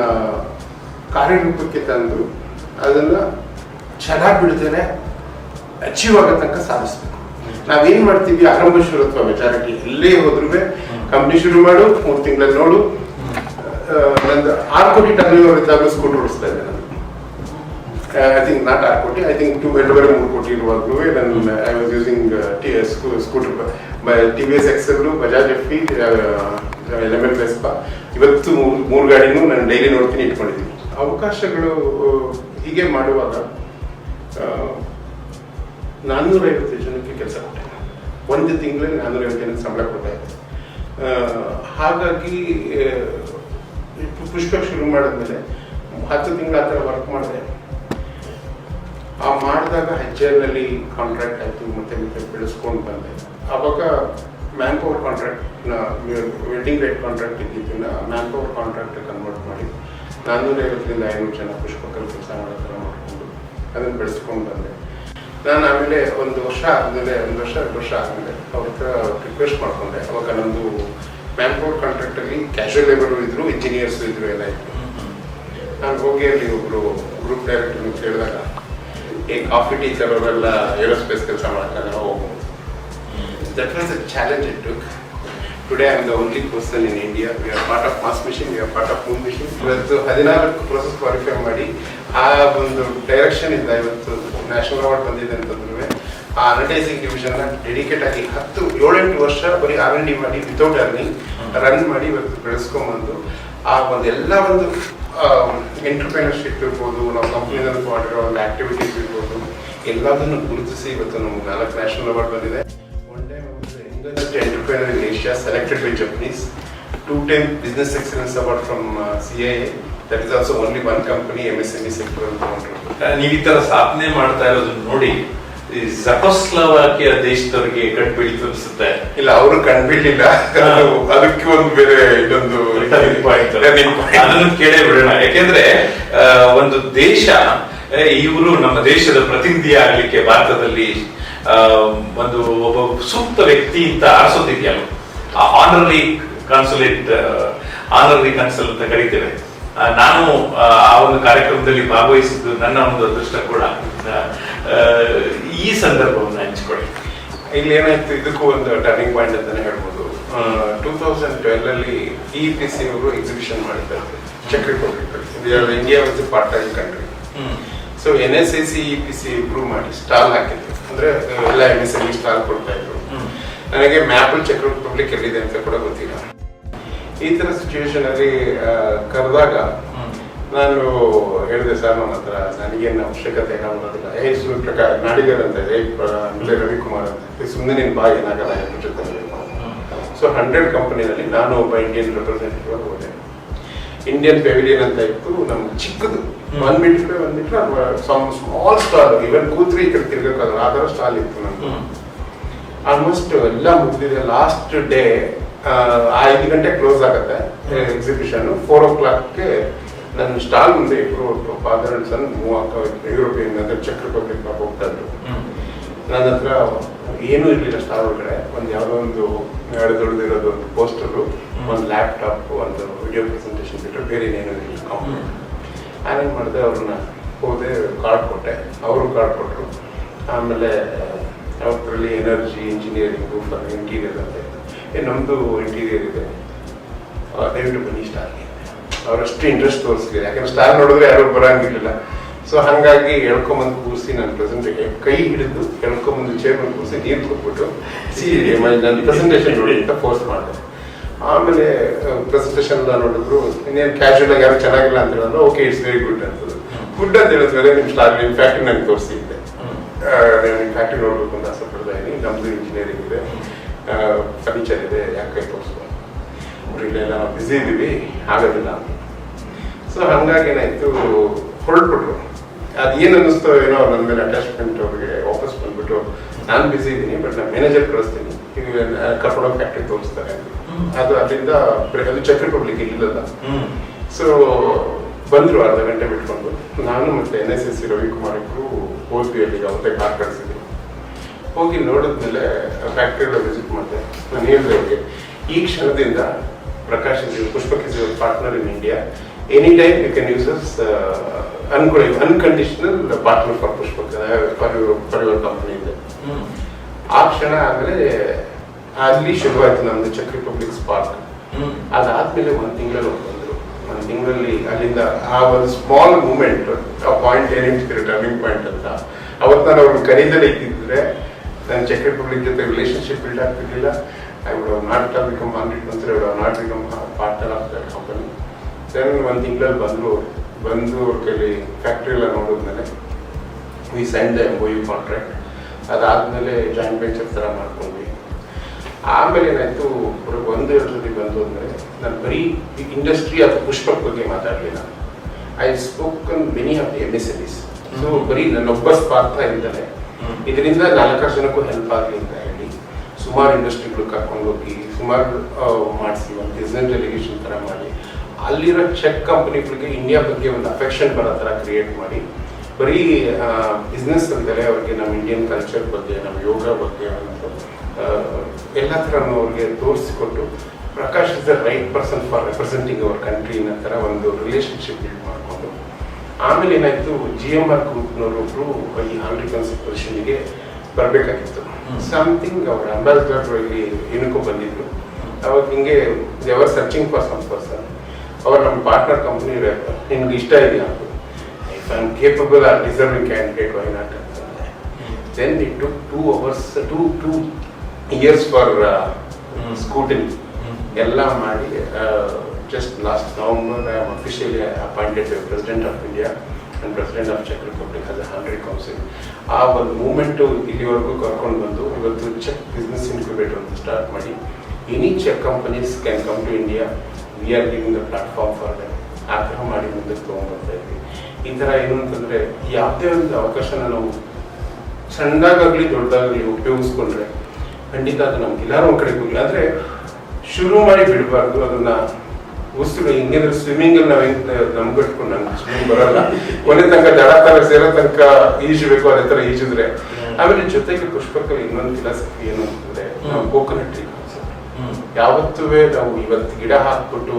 ಕಾರ್ಯರೂಪಕ್ಕೆ ತಂದು ಅದನ್ನ ಛಲ ಬಿಡ್ದೇನೆ ಅಚೀವ್ ಆಗೋ ತನಕ ಸಾಧಿಸ್ಬೇಕು. ನಾವೇನ್ ಮಾಡ್ತೀವಿ, ಆರಂಭ ಶುರುತ್ವ ಮೆಚಾರಿಟಿ, ಎಲ್ಲೇ ಹೋದ್ರೂ ಕಂಪ್ನಿ ಶುರು ಮಾಡು, 3 ತಿಂಗಳಲ್ಲಿ ನೋಡು. ನಂದು 6 ಕೋಟಿ ಟರ್ನ್ ಓವರ್ ಇದ್ದಾಗಲೂ ಸ್ಕೂಟರ್ ಓಡಿಸ್ತಾ ಇದ್ದೆ ನಾನು. ಐ ಥಿಂಕ್ ನಾಟ್ 6 ಕೋಟಿ, ಐ ಥಿಂಕ್ 2.5-3 ಕೋಟಿ ಇರುವಾಗಲೂ ನನ್ನ I was using scooter TVS XL, Bajaj FE, LML Vespa. ಇವತ್ತು 3 ಗಾಡಿನೂ ನಾನು ಡೈಲಿ ನೋಡ್ತೀನಿ, ಇಟ್ಕೊಂಡಿದ್ದೀನಿ. ಅವಕಾಶಗಳು ಹೀಗೆ ಮಾಡುವಾಗ 450 ಜನಕ್ಕೆ ಕೆಲಸ ಕೊಟ್ಟೆ. ಒಂದು ತಿಂಗಳಲ್ಲಿ 450 ಜನಕ್ಕೆ ಸಂಬಳ ಕೊಟ್ಟೆ. ಹಾಗಾಗಿ ಪುಷ್ಪಕ್ ಶುರು ಮಾಡಿದ್ಮೇಲೆ 10 ತಿಂಗಳು ಆ ಥರ ವರ್ಕ್ ಮಾಡಿದೆ. ಆ ಮಾಡಿದಾಗ HL ಕಾಂಟ್ರಾಕ್ಟ್ ಆಯಿತು, ಮತ್ತೆ ಬೆಳೆಸ್ಕೊಂಡು ಬಂದೆ. ಆವಾಗ ಮ್ಯಾನ್ ಪವರ್ ಕಾಂಟ್ರಾಕ್ಟ್ನ ವೆಲ್ಡಿಂಗ್ ರೇಟ್ ಕಾಂಟ್ರಾಕ್ಟ್ ಇದ್ದಿದ್ದನ್ನ ಮ್ಯಾನ್ ಪವರ್ ಕಾಂಟ್ರಾಕ್ಟ್ ಕನ್ವರ್ಟ್ ಮಾಡಿ 450-500 ಜನ ಪುಷ್ಪಕಲ್ಲಿ ಕೆಲಸ ಮಾಡೋ ಥರ ಮಾಡಿಕೊಂಡು ಅದನ್ನು ಬೆಳೆಸ್ಕೊಂಡು ಬಂದೆ. ನಾನು ಆಮೇಲೆ 1 ವರ್ಷ ಆದಮೇಲೆ 1 ವರ್ಷ 2 ವರ್ಷ ಆದಮೇಲೆ ಅವ್ರ ಹತ್ರ ರಿಕ್ವೆಸ್ಟ್ ಮಾಡ್ಕೊಂಡೆ. ಅವಾಗ ನಮ್ಮದು ಮ್ಯಾನ್ ಪವರ್ ಕಾಂಟ್ರಾಕ್ಟಲ್ಲಿ ಕ್ಯಾಶುವಲ್ ಲೇಬರು ಇದ್ರು, ಇಂಜಿನಿಯರ್ಸು ಇದ್ರು, ಎಲ್ಲ ಇತ್ತು. ನಾನು ಹೋಗಿ ಅಲ್ಲಿ ಒಬ್ಬರು ಗ್ರೂಪ್ ಡೈರೆಕ್ಟರ್ನ ಕೇಳಿದಾಗ, ಕಾಫಿ ಟೀ ತರೋರೆಲ್ಲ ಏರೋಸ್ಪೇಸ್ ಕೆಲಸ ಮಾಡೋಕ್ಕಾಗಲ್ಲ, ಹೋಗ್ಬೋದು. That was a challenge it took. Today I am the only person in India. We are part of Mars mission, we are part of moon mission. ಇವತ್ತು 14 ಪ್ರೋಸೆಸ್ ಕ್ವಾಲಿಫೈ ಮಾಡಿ ಆ ಒಂದು direction ಇಂದ ಇವತ್ತು national award ಬಂದಿದೆ ಅಂತಂದ್ರೆ ಆ analysing ಡಿವಿಷನ್ನ dedicate ಆಗಿ 7-8 ವರ್ಷ ಬರೀ R&D ಮಾಡಿ ವಿತೌಟ್ ಅರ್ನಿಂಗ್ ರನ್ ಮಾಡಿ ಇವತ್ತು ಬೆಳೆಸ್ಕೊಂಡ್ಬಂದು ಆ ಎಲ್ಲ ಒಂದು ಎಂಟರ್ಪ್ರಿನರ್ಶಿಪ್ ಇರ್ಬೋದು, ನಾವು ಕಂಪ್ನಿನಲ್ಲಿ ಮಾಡಿರೋ ಒಂದು ಆಕ್ಟಿವಿಟೀಸ್ ಇರ್ಬೋದು, ಎಲ್ಲದನ್ನು ಗುರುತಿಸಿ ಇವತ್ತು ನಮ್ಗೆ 4 ನ್ಯಾಷನಲ್ ಅವಾರ್ಡ್ ಬಂದಿದೆ. One time youngest entrepreneur in Asia selected by Japanese, 2 time business excellence award from CIA. That is also only 1 company MSME sector ಅಂತ ತಗೊಂಡ್ರು. ನೀವು ಈ ತರ ಸ್ಥಾಪನೆ ಮಾಡ್ತಾ ಇರೋದನ್ನ ನೋಡಿ ಜೆಕೋಸ್ಲೋವಾಕಿಯಾ ದೇಶದವರಿಗೆ ಕಣ್ಬೀಳ್ತು ಅನ್ಸುತ್ತೆ. ಇಲ್ಲ, ಅವರು ಕಣ್ಬೀಳಿಲ್ಲ, ಅದಕ್ಕೆ ಒಂದು ಬೇರೆ ಇದೊಂದು ಅದನ್ನು ಕೇಳೇ ಬಿಡೋಣ. ಯಾಕೆಂದ್ರೆ ಒಂದು ದೇಶ, ಇವರು ನಮ್ಮ ದೇಶದ ಪ್ರತಿನಿಧಿ ಆಗ್ಲಿಕ್ಕೆ ಭಾರತದಲ್ಲಿ ಒಂದು ಒಬ್ಬ ಸೂಕ್ತ ವ್ಯಕ್ತಿ ಅಂತ ಆರಿಸೋದಿದೆಯಲ್ಲ, ಆನರರಿ ಕಾನ್ಸುಲ್ ಅಂತ ಕರೀತೇವೆ. ನಾನು ಆ ಒಂದು ಕಾರ್ಯಕ್ರಮದಲ್ಲಿ ಭಾಗವಹಿಸಿದ್ದು ನನ್ನ ಒಂದು ಅದೃಷ್ಟ ಕೂಡ. ಈ ಸಂದರ್ಭವನ್ನು ಹಂಚಿಕೊಳ್ಳಿ. ಇಲ್ಲಿ ಏನಾಯ್ತು, ಇದಕ್ಕೂ ಒಂದು ಟರ್ನಿಂಗ್ ಪಾಯಿಂಟ್ ಅಂತಾನೆ ಹೇಳ್ಬೋದು. 2012 EPC ಅವರು ಎಕ್ಸಿಬಿಷನ್ ಮಾಡಿದ್ದಾರೆ ಚೆಕ್ ರಿಪಬ್ಲಿಕ್ ಅಲ್ಲಿ. India was part time country. So NSAC EPC improve ಮಾಡಿ ಸ್ಟಾಲ್ ಹಾಕಿದ್ರು. ಅಂದ್ರೆ ಎಲ್ಲ MSME ಸ್ಟಾಲ್ ಕೊಡ್ತಾ ಇದ್ರು. ನನಗೆ ಮ್ಯಾಪಲ್ ಚೆಕ್ ರಿಪಬ್ಲಿಕ್ ಎಲ್ಲಿದೆ ಅಂತ ಕೂಡ ಗೊತ್ತಿಲ್ಲ. ಈ ತರ ಸಿಚುವೇಶನ್ ಅಲ್ಲಿ ಕರೆದಾಗ ನಾನು ಹೇಳಿದೆ, ಸರ್ ನನ್ನ ಹತ್ರ ನನಗೇನು ಅವಶ್ಯಕತೆ ಏನಾಗೋದಿಲ್ಲ. ಪ್ರಕಾರ ನಾಡಿಗರ್ ಅಂತ ಇದೆ, ಆಮೇಲೆ ರವಿಕುಮಾರ್ ಅಂತ, ಸುಮ್ಮನೆ ನೀನು ಬಾ ಏನಾಗಲ್ಲ ಜೊತೆ. ಸೊ 100 ಕಂಪನಿನಲ್ಲಿ ನಾನು ಒಬ್ಬ ಇಂಡಿಯನ್ ರೆಪ್ರೆಸೆಂಟೇಟಿವ್ ಹೋದೆ. ಇಂಡಿಯನ್ ಪೆವಿಲಿಯನ್ ಅಂತ ಇತ್ತು, ನಮ್ಗೆ ಚಿಕ್ಕದು 1 ಮೀಟರ್ ಸ್ಮಾಲ್ ಸ್ಟಾಲ್, ಇವನ್ ಕೂತ್ರಿ ಈ ಕಡೆ ತಿರ್ಗಕ್ಕಾಗಲ್ಲ ಆ ಥರ ಸ್ಟಾಲ್ ಇತ್ತು ನಮ್ಗೆ. ಆಲ್ಮೋಸ್ಟ್ ಎಲ್ಲ ಮುಗಿದಿದೆ. ಲಾಸ್ಟ್ ಡೇ 5 ಗಂಟೆ ಕ್ಲೋಸ್ ಆಗುತ್ತೆ ಎಕ್ಸಿಬಿಷನ್. 4 o'clock ನನ್ನ ಸ್ಟಾಲ್ ಮುಂದೆ ಇಬ್ರು ಫಾದರ್ ಅಂಡ್ ಸನ್ ಮೂವ್ ಆಗ್ತಾ ಯುರೋಪಿಯನ್ ಅಂದ್ರೆ ಚೆಕ್ ರಿಪಬ್ಲಿಕ್ ಹೋಗ್ತಾ ಇದ್ರು. ನನ್ನ ಹತ್ರ ಏನೂ ಇರಲಿಲ್ಲ ಸ್ಟಾಲ್ ಒಳಗಡೆ. ಒಂದು ಯಾವುದೋ ಒಂದು ದೊಡ್ಡದಿರೋದು ಒಂದು ಪೋಸ್ಟರು, ಒಂದು ಲ್ಯಾಪ್ಟಾಪ್, ಒಂದು ವಿಡಿಯೋ ಪ್ರೆಸೆಂಟೇಷನ್ ಬಿಟ್ಟರೆ ಬೇರೆ ಏನೇನೂ ಇರಲಿಲ್ಲ. ನಾನೇನು ಮಾಡಿದೆ, ಅವ್ರನ್ನ ಹೋದೆ, ಕಾರ್ಡ್ ಕೊಟ್ಟೆ, ಅವರು ಕಾರ್ಡ್ ಕೊಟ್ಟರು. ಆಮೇಲೆ ಅವರಲ್ಲಿ ಎನರ್ಜಿ ಇಂಜಿನಿಯರಿಂಗು ಫಾರ್ ಇಂಟೀರಿಯರ್ ಅಂತ ಇದೆ. ನಮ್ಮದು ಇಂಟೀರಿಯರ್ ಇದೆ, ದಯವಿಟ್ಟು ಬನ್ನಿ ಸ್ಟಾರ್ಗೆ. ಅವರಷ್ಟು ಇಂಟ್ರೆಸ್ಟ್ ತೋರಿಸ್ಲಿಲ್ಲ, ಯಾಕಂದ್ರೆ ಸ್ಟಾರ್ ನೋಡಿದ್ರೆ ಯಾರು ಬರೋಂಗಿರ್ಲಿಲ್ಲ. ಸೊ ಹಾಗಾಗಿ ಎಳ್ಕೊಂಬಂದು ಕೂರಿಸಿ ನನ್ನ ಪ್ರೆಸೆಂಟೇಗೆ ಕೈ ಹಿಡಿದು ಎಳ್ಕೊಂಬಂದು ಚೇರ್ ಮೇಲೆ ಕೂರಿಸಿ ನೀರು ಕೊಟ್ಬಿಟ್ಟು ನನ್ನ ಪ್ರೆಸೆಂಟೇಷನ್ ನೋಡಿ ಅಂತ ಪೋಸ್ಟ್ ಮಾಡಿದೆ. ಆಮೇಲೆ ಪ್ರೆಸೆಂಟೇಷನ್ ಎಲ್ಲ ನೋಡಿದ್ರು, ಇನ್ನೇನು ಕ್ಯಾಶುಯಲ್ ಆಗಿ ಯಾರು ಚೆನ್ನಾಗಿಲ್ಲ ಅಂತ ಹೇಳಿದ್ರು, ಓಕೆ ಇಟ್ಸ್ ವೆರಿ ಗುಡ್ ಅಂತದ್ದು. ಗುಡ್ ಅಂತ ಹೇಳಿದ್ಮೇಲೆ ನಿಮ್ಮ ಸ್ಟಾರ್ ನಿಮ್ಮ ಫ್ಯಾಕ್ಟ್ರಿ ನನಗೆ ತೋರಿಸಿದ್ದೆ. ನಿಮ್ಮ ಫ್ಯಾಕ್ಟ್ರಿ ನೋಡ್ಬೇಕು ಅಂತ ಆಸೆ ಪಡ್ತಾ ಇದ್ದೀನಿ. ನಮ್ಮದು ಇಂಜಿನಿಯರಿಂಗ್ ಇದೆ, ಫರ್ನಿಚರ್ ಇದೆ, ಯಾಕೆ ತೋರಿಸ್ಬೋದು, ಇಲ್ಲೆಲ್ಲ ನಾವು ಬ್ಯುಸಿ ಇದ್ದೀವಿ ಆಗೋದಿಲ್ಲ ಅಂತ. ಸೊ ಹಂಗಾಗಿ ಏನಾಯ್ತು, ಹೊರಟ್ಬಿಟ್ರು. ಅದೇನು ಅನ್ನಿಸ್ತೋ ಏನೋ ನನ್ನ ಮೇಲೆ ಅಟ್ಯಾಚ್ಮೆಂಟ್ ಅವ್ರಿಗೆ ವಾಪಸ್ ಬಂದ್ಬಿಟ್ಟು, ನಾನು ಬ್ಯುಸಿ ಇದ್ದೀನಿ ಬಟ್ ನಾನು ಮ್ಯಾನೇಜರ್ ಕಳಿಸ್ತೀನಿ, ಈಗ ಕರ್ಕೊಂಡೋಗಿ ಫ್ಯಾಕ್ಟ್ರಿ ತೋರಿಸ್ತಾರೆ. ಅದು ಅಲ್ಲಿಂದ ಅದು ಚೆಕ್ ರಿಪಬ್ಲಿಕ್ ಇಲ್ಲಲ್ಲ. ಸೊ ಬಂದರು, ಅರ್ಧ ಗಂಟೆ ಬಿಟ್ಕೊಂಡು. ನಾನು ಮತ್ತೆ NSAC ರವಿಕುಮಾರ್ ಇಬ್ರು ಹೋದ್ವಿ ಅಲ್ಲಿಗೆ. ಅವತ್ತೇ ಕಾರ್ ಕಳಿಸಿದ್ವಿ. ಹೋಗಿ ನೋಡಿದ್ಮೇಲೆ ಫ್ಯಾಕ್ಟ್ರಿಯೆಲ್ಲ ವಿಸಿಟ್ ಮಾಡಿದೆ. ನಾನು ಹೇಳಿದೆ ಅವ್ರಿಗೆ, ಈ ಕ್ಷಣದಿಂದ Prakash Pushpak is your partner in India. Any time you can use us unconditional partner for Pushpak for your company ಇದೆ. ಆ ಕ್ಷಣ ಆಮೇಲೆ ಅಲ್ಲಿ ಶುರುವಾಯ್ತು ನಮ್ದು ಚೆಕ್ ರಿಪಬ್ಲಿಕ್ ಸ್ಪಾರ್ಕ್. ಅದಾದ್ಮೇಲೆ 1 ತಿಂಗಳಲ್ಲಿ ಬಂದ್ರು. 1 ತಿಂಗಳಲ್ಲಿ ಅಲ್ಲಿಂದ ಆ ಒಂದು ಸ್ಮಾಲ್ ಮೂಮೆಂಟ್, ಆ ಪಾಯಿಂಟ್ ಏನಿರ್ತೀರಿ ಟರ್ನಿಂಗ್ ಪಾಯಿಂಟ್ ಅಂತ. ಅವತ್ತು ನಾನು ಅವ್ರನ್ನ ಕರೀದಲ್ಲೇ ಇದ್ದಿದ್ರೆ ನಾನು ಚೆಕ್ ರಿಪಬ್ಲಿಕ್ ಜೊತೆ ರಿಲೇಶನ್ಶಿಪ್ ಬಿಲ್ಡ್ ಆಗ್ತಿರ್ಲಿಲ್ಲ. I would have not become 100%, I would have not become a partner of that company. Then 1 ತಿಂಗಳಲ್ಲಿ ಬಂದು ಅವ್ರ ಕೈಲಿ ಫ್ಯಾಕ್ಟ್ರಿ ಎಲ್ಲ ನೋಡಿದ್ಮೇಲೆ we sign the MOU contract. ಅದಾದಮೇಲೆ ಜಾಯಿಂಟ್ ವೆಂಚರ್ ಥರ ಮಾಡ್ಕೊಂಡ್ವಿ. ಆಮೇಲೆ ಏನಾಯಿತು, 1-2 ಸತಿ ಬಂದೋದ್ಮೇಲೆ ನಾನು ಬರೀ ಇಂಡಸ್ಟ್ರಿ ಅಥವಾ ಪುಷ್ಪಕ್ ಬಗ್ಗೆ ಮಾತಾಡಲಿಲ್ಲ. I spoken many of the MSMEs. So ಬರೀ ನನ್ನೊಬ್ಬ ಸ್ಪಾರ್ಥ ಇದ್ದಾನೆ, ಇದರಿಂದ 4 ಜನಕ್ಕೂ ಹೆಲ್ಪ್ ಆಗಲಿ ಅಂತ ಹೇಳಿ ಸುಮಾರು ಇಂಡಸ್ಟ್ರಿಗಳು ಕರ್ಕೊಂಡೋಗಿ ಸುಮಾರು ಮಾಡಿಸಿ ಒಂದು ಬಿಸ್ನೆಸ್ ಡೆಲಿಗೇಷನ್ ಥರ ಮಾಡಿ ಅಲ್ಲಿರೋ ಚೆಕ್ ಕಂಪನಿಗಳಿಗೆ ಇಂಡಿಯಾ ಬಗ್ಗೆ ಒಂದು ಅಫೆಕ್ಷನ್ ಬರೋ ಥರ ಕ್ರಿಯೇಟ್ ಮಾಡಿ, ಬರೀ ಬಿಸ್ನೆಸ್ ಅಂತಲೇ ಅವ್ರಿಗೆ ನಮ್ಮ ಇಂಡಿಯನ್ ಕಲ್ಚರ್ ಬಗ್ಗೆ, ನಮ್ಮ ಯೋಗ ಬಗ್ಗೆ ಎಲ್ಲ ಥರನೂ ಅವ್ರಿಗೆ ತೋರಿಸಿಕೊಟ್ಟು, Prakash is the right person for representing our country ಅನ್ನೋ ಥರ ಒಂದು ರಿಲೇಷನ್ಶಿಪ್ ಬಿಲ್ಡ್ ಮಾಡಿಕೊಂಡು, ಆಮೇಲೆ ಏನಾಯಿತು, GMR ಗ್ರೂಪ್ನವರೊಬ್ಬರು ಈ ಹಾರ್ಟಿಕಲ್ಚರ್ ಪೊಸಿಷನ್ಗೆ ಬರಬೇಕಾಗಿತ್ತು. ಸಮಥಿಂಗ್ ಅವ್ರ ಅಂಬಾಸಿಡರ್ ಇಲ್ಲಿ ಏನಕ್ಕೂ ಬಂದಿದ್ರು. ಅವಾಗ ಹಿಂಗೆ ದೇವರ್ ಸರ್ಚಿಂಗ್ ಫಾರ್ ಸಮ್ ಪರ್ಸನ್. ಅವ್ರು ನಮ್ಮ ಪಾರ್ಟ್ನರ್ ಕಂಪ್ನಿ ನಿಮ್ಗೆ ಇಷ್ಟ ಇದೆಯಾ ಅಂತ, if I am capable or deserving candidate why not ಅಂತಂದೆ. Then it took 2 hours, 2 years for scrutiny ಎಲ್ಲ ಮಾಡಿ. Just last November I am officially appointed president of India and President of Czech Republic as a 100 Council. ಆ ಒಂದು moment ಇಲ್ಲಿವರೆಗೂ ಕರ್ಕೊಂಡು ಬಂದು ಇವತ್ತು check business incubator ಅಂತ ಸ್ಟಾರ್ಟ್ ಮಾಡಿ, ಎನಿ ಚೆಕ್ companies can come to India, we are giving the platform for them. ಆ ಥರ ಮಾಡಿ ಮುಂದಕ್ಕೆ ತೊಗೊಂಡ್ಬರ್ತಾ ಇದ್ವಿ. ಈ ಥರ ಏನು ಅಂತಂದರೆ, ಯಾವುದೇ ಒಂದು ಅವಕಾಶನ ನಾವು ಸಣ್ಣದಾಗಲಿ ದೊಡ್ಡದಾಗಲಿ ಉಪಯೋಗಿಸ್ಕೊಂಡ್ರೆ ಖಂಡಿತ ಅದು ನಮ್ಗೆ ಎಲ್ಲರೂ ಒಂದು ಕಡೆಗೆ ಹೋಗಿಲ್ಲ. ಅಂದರೆ ಶುರು ಮಾಡಿ ಬಿಡಬಾರ್ದು ಅದನ್ನು. ಉಸಿರು ಹಿಂಗೇಂದ್ರೆ ಸ್ವಿಮ್ಮಿಂಗಲ್ಲಿ ನಾವು ಹೆಂಗೆ ನಮ್ಗಟ್ಕೊಂಡು ನಂಗೆ ಸ್ವಿಮ್ಮಿಂಗ್ ಬರೋಲ್ಲ, ಕೊನೆ ತನಕ ದಡ ತರ ಸೇರೋ ತನಕ ಈಜಬೇಕು, ಅದೇ ಥರ ಈಜಿದ್ರೆ. ಆಮೇಲೆ ಜೊತೆಗೆ ಪುಷ್ಪಕಲ್ಲಿ ಇನ್ನೊಂದು ಫಿಲಾಸಫಿ ಏನು ಅಂತಂದರೆ, ನಾವು ಕೋಕೋನಟ್ ಟ್ರೀ ಕಾನ್ಸೆಪ್ಟ್. ಯಾವತ್ತೂ ನಾವು ಇವತ್ತು ಗಿಡ ಹಾಕ್ಬಿಟ್ಟು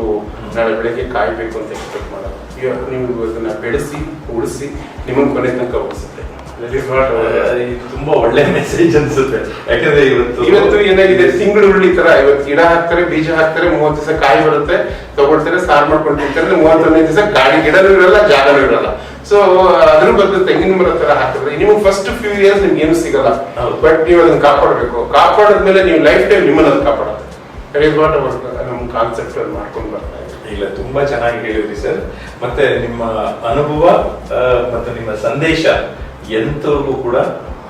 ನಾಳೆ ಬೆಳಗ್ಗೆ ಕಾಯ್ಬೇಕು ಅಂತ ಎಕ್ಸ್ಪೆಕ್ಟ್ ಮಾಡೋದು. ನೀವು ಅದನ್ನ ಬೆಳೆಸಿ ಉಳಿಸಿ ನಿಮಗೆ ಕೊನೆ ತನಕ ಉಳಿಸುತ್ತೆ. ತುಂಬಾ ಒಳ್ಳೆ ಮೆಸೇಜ್ ಅನ್ಸುತ್ತೆ. ಯಾಕಂದ್ರೆ ಇವತ್ತು ಏನಾಗಿದೆ, ತಿಂಗಳು ಉರುಳಿ ತರ ಇವತ್ತು ಗಿಡ ಹಾಕ್ತಾರೆ, ಬೀಜ ಹಾಕ್ತಾರೆ, 30 ದಿವಸ ಕಾಯಿ ಬರುತ್ತೆ, ತಗೊಳ್ತಾರೆ, ಸಾರು ಮಾಡ್ಕೊಂಡು ತಿಂತಾರೆ, 31ನೇ ದಿವಸ ಗಾಡಿ ಗಿಡನೂ ಇರಲ್ಲ, ಜಾಗನೂ ಇರಲ್ಲ. ಸೊ ಅದ್ರ ಬದಲು ತೆಂಗಿನ ಮರ ತರ ಹಾಕಿದ್ರೆ ನಿಮ್ಗೆ ಫಸ್ಟ್ ಫ್ಯೂ ಇಯರ್ಸ್ ನಿಮ್ಗೆ ಏನು ಸಿಗಲ್ಲ, ಬಟ್ ನೀವು ಅದನ್ನ ಕಾಪಾಡಬೇಕು. ಕಾಪಾಡಿದ್ಮೇಲೆ ನೀವು ಲೈಫ್ ಟೈಮ್ ನಿಮ್ಮನ್ನ ಅದು ಕಾಪಾಡುತ್ತೆ. ನಮ್ ಕಾನ್ಸೆಪ್ಟ್ ಅಲ್ಲಿ ಮಾಡ್ಕೊಂಡು ಬರ್ತಾ ಇದೆ. ಇಲ್ಲ, ತುಂಬಾ ಚೆನ್ನಾಗಿ ಹೇಳಿದ್ರಿ ಸರ್. ಮತ್ತೆ ನಿಮ್ಮ ಅನುಭವ ಮತ್ತು ನಿಮ್ಮ ಸಂದೇಶ ಎಂತವರೆಗೂ ಕೂಡ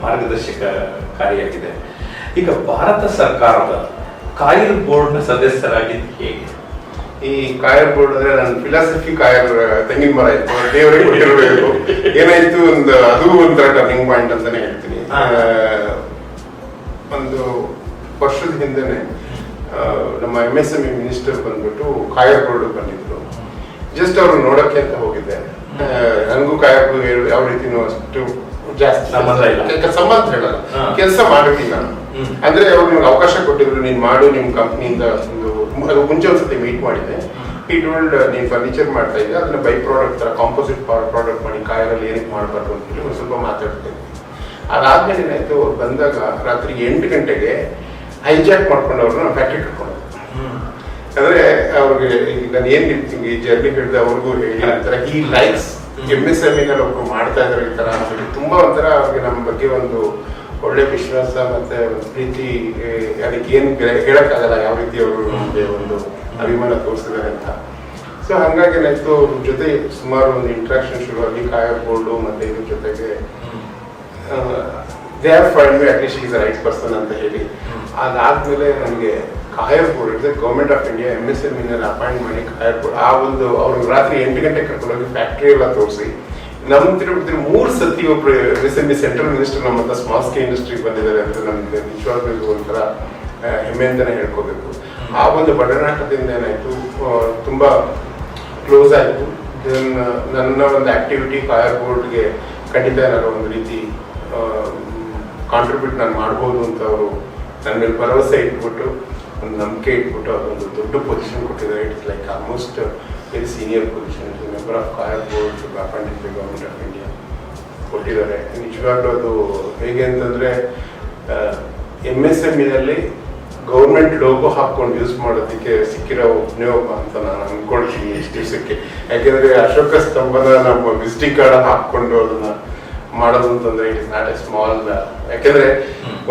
ಮಾರ್ಗದರ್ಶಕಕಾರಿಯಾಗಿದೆ. ಈಗ ಭಾರತ ಸರ್ಕಾರದ ಕಾಯಿಲ್ ಬೋರ್ಡ್ ನ ಸದಸ್ಯರಾಗಿದ್ದು ಹೇಗೆ? ಈ ಕಾಯರ್ ಬೋರ್ಡ್ ಅಂದ್ರೆ ನನ್ನ ಫಿಲಾಸಫಿ ಕಾಯರ್ ತೆಂಗಿನ ಮರ ಇತ್ತು, ದೇವರೇ ಕೊಟ್ಟಿರಬೇಕು. ಏನಾಯ್ತು, ಅದು ಒಂಥರ ಟರ್ನಿಂಗ್ ಪಾಯಿಂಟ್ ಅಂತಾನೆ ಹೇಳ್ತೀನಿ. ಒಂದು ವರ್ಷದ ಹಿಂದೆನೆ ನಮ್ಮ MSME ಮಿನಿಸ್ಟರ್ ಬಂದ್ಬಿಟ್ಟು ಕಾಯರ್ ಬೋರ್ಡ್ ಬಂದಿದ್ರು. ಜಸ್ಟ್ ಅವ್ರು ನೋಡಕ್ಕೆ ಅಂತ ಹೋಗಿದ್ದೆ. ನನಗೂ ಕಾಯರ್ಗೂ ಯಾವ ರೀತಿನೂ ಅಷ್ಟು ಜಾಸ್ತಿ ಸಂಬಂಧ ಹೇಳಲ್ಲ, ಕೆಲಸ ಮಾಡಿರ್ತೀನಿ ನಾನು. ಅಂದ್ರೆ ಅವ್ರು ನಿಮ್ಗೆ ಅವಕಾಶ ಕೊಟ್ಟಿದ್ರು, ನೀನ್ ಮಾಡು, ನಿಮ್ ಕಂಪ್ನಿಯಿಂದ ಅದು ಮುಂಚೆ ಒಂದ್ಸತಿ ಮೀಟ್ ಮಾಡಿದ್ದೆ. ಈ ಟೋಲ್ಡ್ ನೀನ್ ಫರ್ನಿಚರ್ ಮಾಡ್ತಾ ಇದ್ದೆ, ಅದನ್ನ ಬೈ ಪ್ರಾಡಕ್ಟ್ ತರ ಕಾಂಪೋಸಿಟ್ ಪ್ರಾಡಕ್ಟ್ ಮಾಡಿ ಕಾಯಲ್ಲಿ ಏನಕ್ಕೆ ಮಾಡಬಾರ್ದು ಅಂತ ಹೇಳಿ ಒಂದ್ ಸ್ವಲ್ಪ ಮಾತಾಡ್ತಾ ಇದ್ದೆ. ಅದಾದ್ಮೇಲೆ ಏನಾಯ್ತು, ಅವ್ರು ಬಂದಾಗ ರಾತ್ರಿ 8 ಗಂಟೆಗೆ ಹೈಜಾಕ್ ಮಾಡ್ಕೊಂಡು ಅವ್ರನ್ನ ಫ್ಯಾಕ್ಟ್ರಿ ಕಟ್ಕೊಂಡು, ಅಂದ್ರೆ ಅವ್ರಿಗೆ ನಾನು ಏನ್ ನಿಲ್ತೀನಿ ಈ ಜರ್ನಿ ಹೇಳಿದೆ ಅವ್ರಿಗೂ ಹೇಳಿರ್ತಾರೆ. ಈ ಲೈಕ್ಸ್ MSME ನಲ್ಲಿ ಒಬ್ರು ಮಾಡ್ತಾ ಇದ್ದಾರೆ ಈ ತರ ಅಂತ ತುಂಬಾ ಒಂಥರ ಅವ್ರಿಗೆ ನಮ್ಮ ಬಗ್ಗೆ ಒಂದು ಒಳ್ಳೆ ವಿಶ್ವಾಸ ಮತ್ತೆ ಒಂದು ಪ್ರೀತಿ, ಅದಕ್ಕೆ ಏನ್ ಹೇಳಕ್ಕಾಗಲ್ಲ ಯಾವ ರೀತಿ ಅವರು ನಮಗೆ ಒಂದು ಅಭಿಮಾನ ತೋರಿಸಿದ್ದಾರೆ ಅಂತ. ಸೊ ಹಂಗಾಗಿ ಏನಾಯ್ತು, ಅವ್ರ ಜೊತೆ ಸುಮಾರು ಒಂದು ಇಂಟ್ರಾಕ್ಷನ್ ಶುರುವಾಗಿ ಕಾಯರ್ ಬೋರ್ಡು ಮತ್ತೆ ಇದ್ರ ಜೊತೆಗೆ they are find me at least is right person ಅಂತ ಹೇಳಿ. ಅದಾದ್ಮೇಲೆ ನನಗೆ ಕಾಯರ್ ಬೋರ್ಡ್ ಇದೆ, government of India MSME appoint ಮಾಡಿ ಕಾಯರ್ ಬೋರ್ಡ್ ಆ ಒಂದು ಅವ್ರಿಗೆ ರಾತ್ರಿ 8 ಗಂಟೆಗೆ ಕರ್ಕೊಂಡೋಗಿ ಫ್ಯಾಕ್ಟ್ರಿ ಎಲ್ಲ ತೋರಿಸಿ ನಮ್ ತಿರುಪತಿ 3 ಸತಿ ಒಬ್ರು MSME ಸೆಂಟ್ರಲ್ ಮಿನಿಸ್ಟರ್ ನಮ್ಮ ಹತ್ರ ಸ್ಮಾಲ್ ಸ್ಕೇಲ್ ಇಂಡಸ್ಟ್ರಿಗೆ ಬಂದಿದ್ದಾರೆ ಅಂತ ನಮ್ಗೆ ನಿಜವಾಗ್ಲೂ ಒಂಥರ ಹೆಮ್ಮೆ ಅಂತಾನೆ ಹೇಳ್ಕೋಬೇಕು. ಆ ಒಂದು ಬಡನಾಟದಿಂದ ಏನಾಯ್ತು, ತುಂಬಾ ಕ್ಲೋಸ್ ಆಯ್ತು. ನನ್ನ ಒಂದು ಆಕ್ಟಿವಿಟಿ ಕಾಯರ್ ಬೋರ್ಡ್ಗೆ ಖಂಡಿತ ಏನಾದ್ರು ಒಂದು ರೀತಿ ಕಾಂಟ್ರಿಬ್ಯೂಟ್ ನಾನು ಮಾಡ್ಬೋದು ಅಂತ ಅವರು ನನ್ನ ಮೇಲೆ ಭರವಸೆ ಇಟ್ಬಿಟ್ಟು ಒಂದು ನಂಬಿಕೆ ಇಟ್ಬಿಟ್ಟು ಅದೊಂದು ದೊಡ್ಡ ಪೊಸಿಷನ್ ಕೊಟ್ಟಿದ್ದಾರೆ. It's like almost very senior position, member of coir board appointed by government of India ಕೊಟ್ಟಿದ್ದಾರೆ. ನಿಜವಾಗ್ಲೂ ಅದು ಹೇಗೆ ಅಂತಂದ್ರೆ MSME ನಲ್ಲಿ ಗೌರ್ಮೆಂಟ್ ಲೋಗೋ ಹಾಕೊಂಡು ಯೂಸ್ ಮಾಡೋದಕ್ಕೆ ಸಿಕ್ಕಿರೋ ಒಬ್ಬನೇ ಒಬ್ಬ ಅಂತ ನಾನು ಅನ್ಕೊಳ್ತೀನಿ ಇಷ್ಟು ದಿವಸಕ್ಕೆ. ಯಾಕೆಂದ್ರೆ ಅಶೋಕ ಸ್ತಂಭನ ನಮ್ಮ ವಿಸಿಟಿಂಗ್ ಕಾರ್ಡ್ ಹಾಕೊಂಡು ಅದನ್ನ ಮಾಡೋದು ಅಂತಂದ್ರೆ it is not A small. ಯಾಕೆಂದ್ರೆ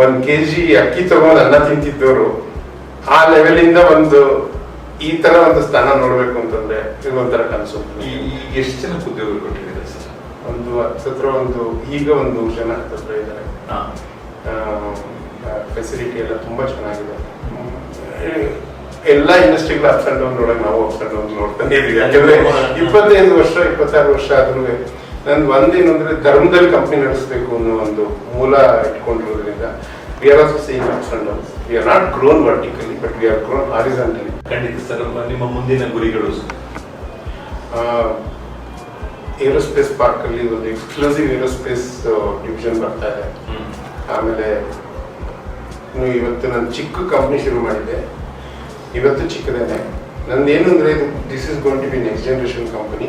1 kg ಅಕ್ಕಿ ತಗೊಂಡು ಅನ್ನ ತಿಂತಿದ್ದವರು ಆ ಲೆವೆಲ್ ಇಂದ ಒಂದು ಈ ತರ ಒಂದು ಸ್ಥಾನ ನೋಡ್ಬೇಕು ಅಂತಂದ್ರೆ ಇದೊಂಥರ ಕನಸು. ಎಷ್ಟು ಜನ ಉದ್ಯೋಗ ಕೊಟ್ಟಿದ್ದಾರೆ ಸರ್? ಒಂದು ಹತ್ರ ಒಂದು ಈಗ 100 ಜನ ಹತ್ರ ಇದ್ದಾರೆ. ಫೆಸಿಲಿಟಿ ಎಲ್ಲ ತುಂಬಾ ಚೆನ್ನಾಗಿದೆ. ಎಲ್ಲ ಇಂಡಸ್ಟ್ರಿಗಳ ಅಪ್ಸ್ ಅಂಡ್ ಡೌನ್ ನೋಡಕ್ ನಾವು ಅಪ್ಸ್ ಅಂಡ್ ಡೌನ್ ನೋಡ್ತಾನೆ ಇದೀವಿ. ಯಾಕಂದ್ರೆ 25 ವರ್ಷ 26 ವರ್ಷ ಆದ್ರೂ ನನ್ ಒಂದೇನು ಅಂದ್ರೆ ಧರ್ಮದಲ್ಲಿ ಕಂಪ್ನಿ ನಡೆಸಬೇಕು ಅನ್ನೋ ಒಂದು ಮೂಲ ಇಟ್ಕೊಂಡಿರೋದ್ರಿಂದ we are also seeing ups and downs. We are not grown vertically, but we are grown horizontally. ಖಂಡಿತ ಸರ್. ನಿಮ್ಮ ಮುಂದಿನ ಗುರಿಗಳು? ಏರೋಸ್ಪೇಸ್ ಪಾರ್ಕ್ ಅಲ್ಲಿ ಒಂದು ಎಕ್ಸ್ಕ್ಲೂಸಿವ್ ಏರೋಸ್ಪೇಸ್ ಡಿವಿಷನ್ ಬರ್ತಾ ಇದೆ. ಆಮೇಲೆ ಇವತ್ತು ನಾನು ಚಿಕ್ಕ ಕಂಪ್ನಿ ಶುರು ಮಾಡಿದ್ದೆ, ಇವತ್ತು ಚಿಕ್ಕದೇನೆ. ನಂದೇನು ಅಂದ್ರೆ this is going to be next generation company.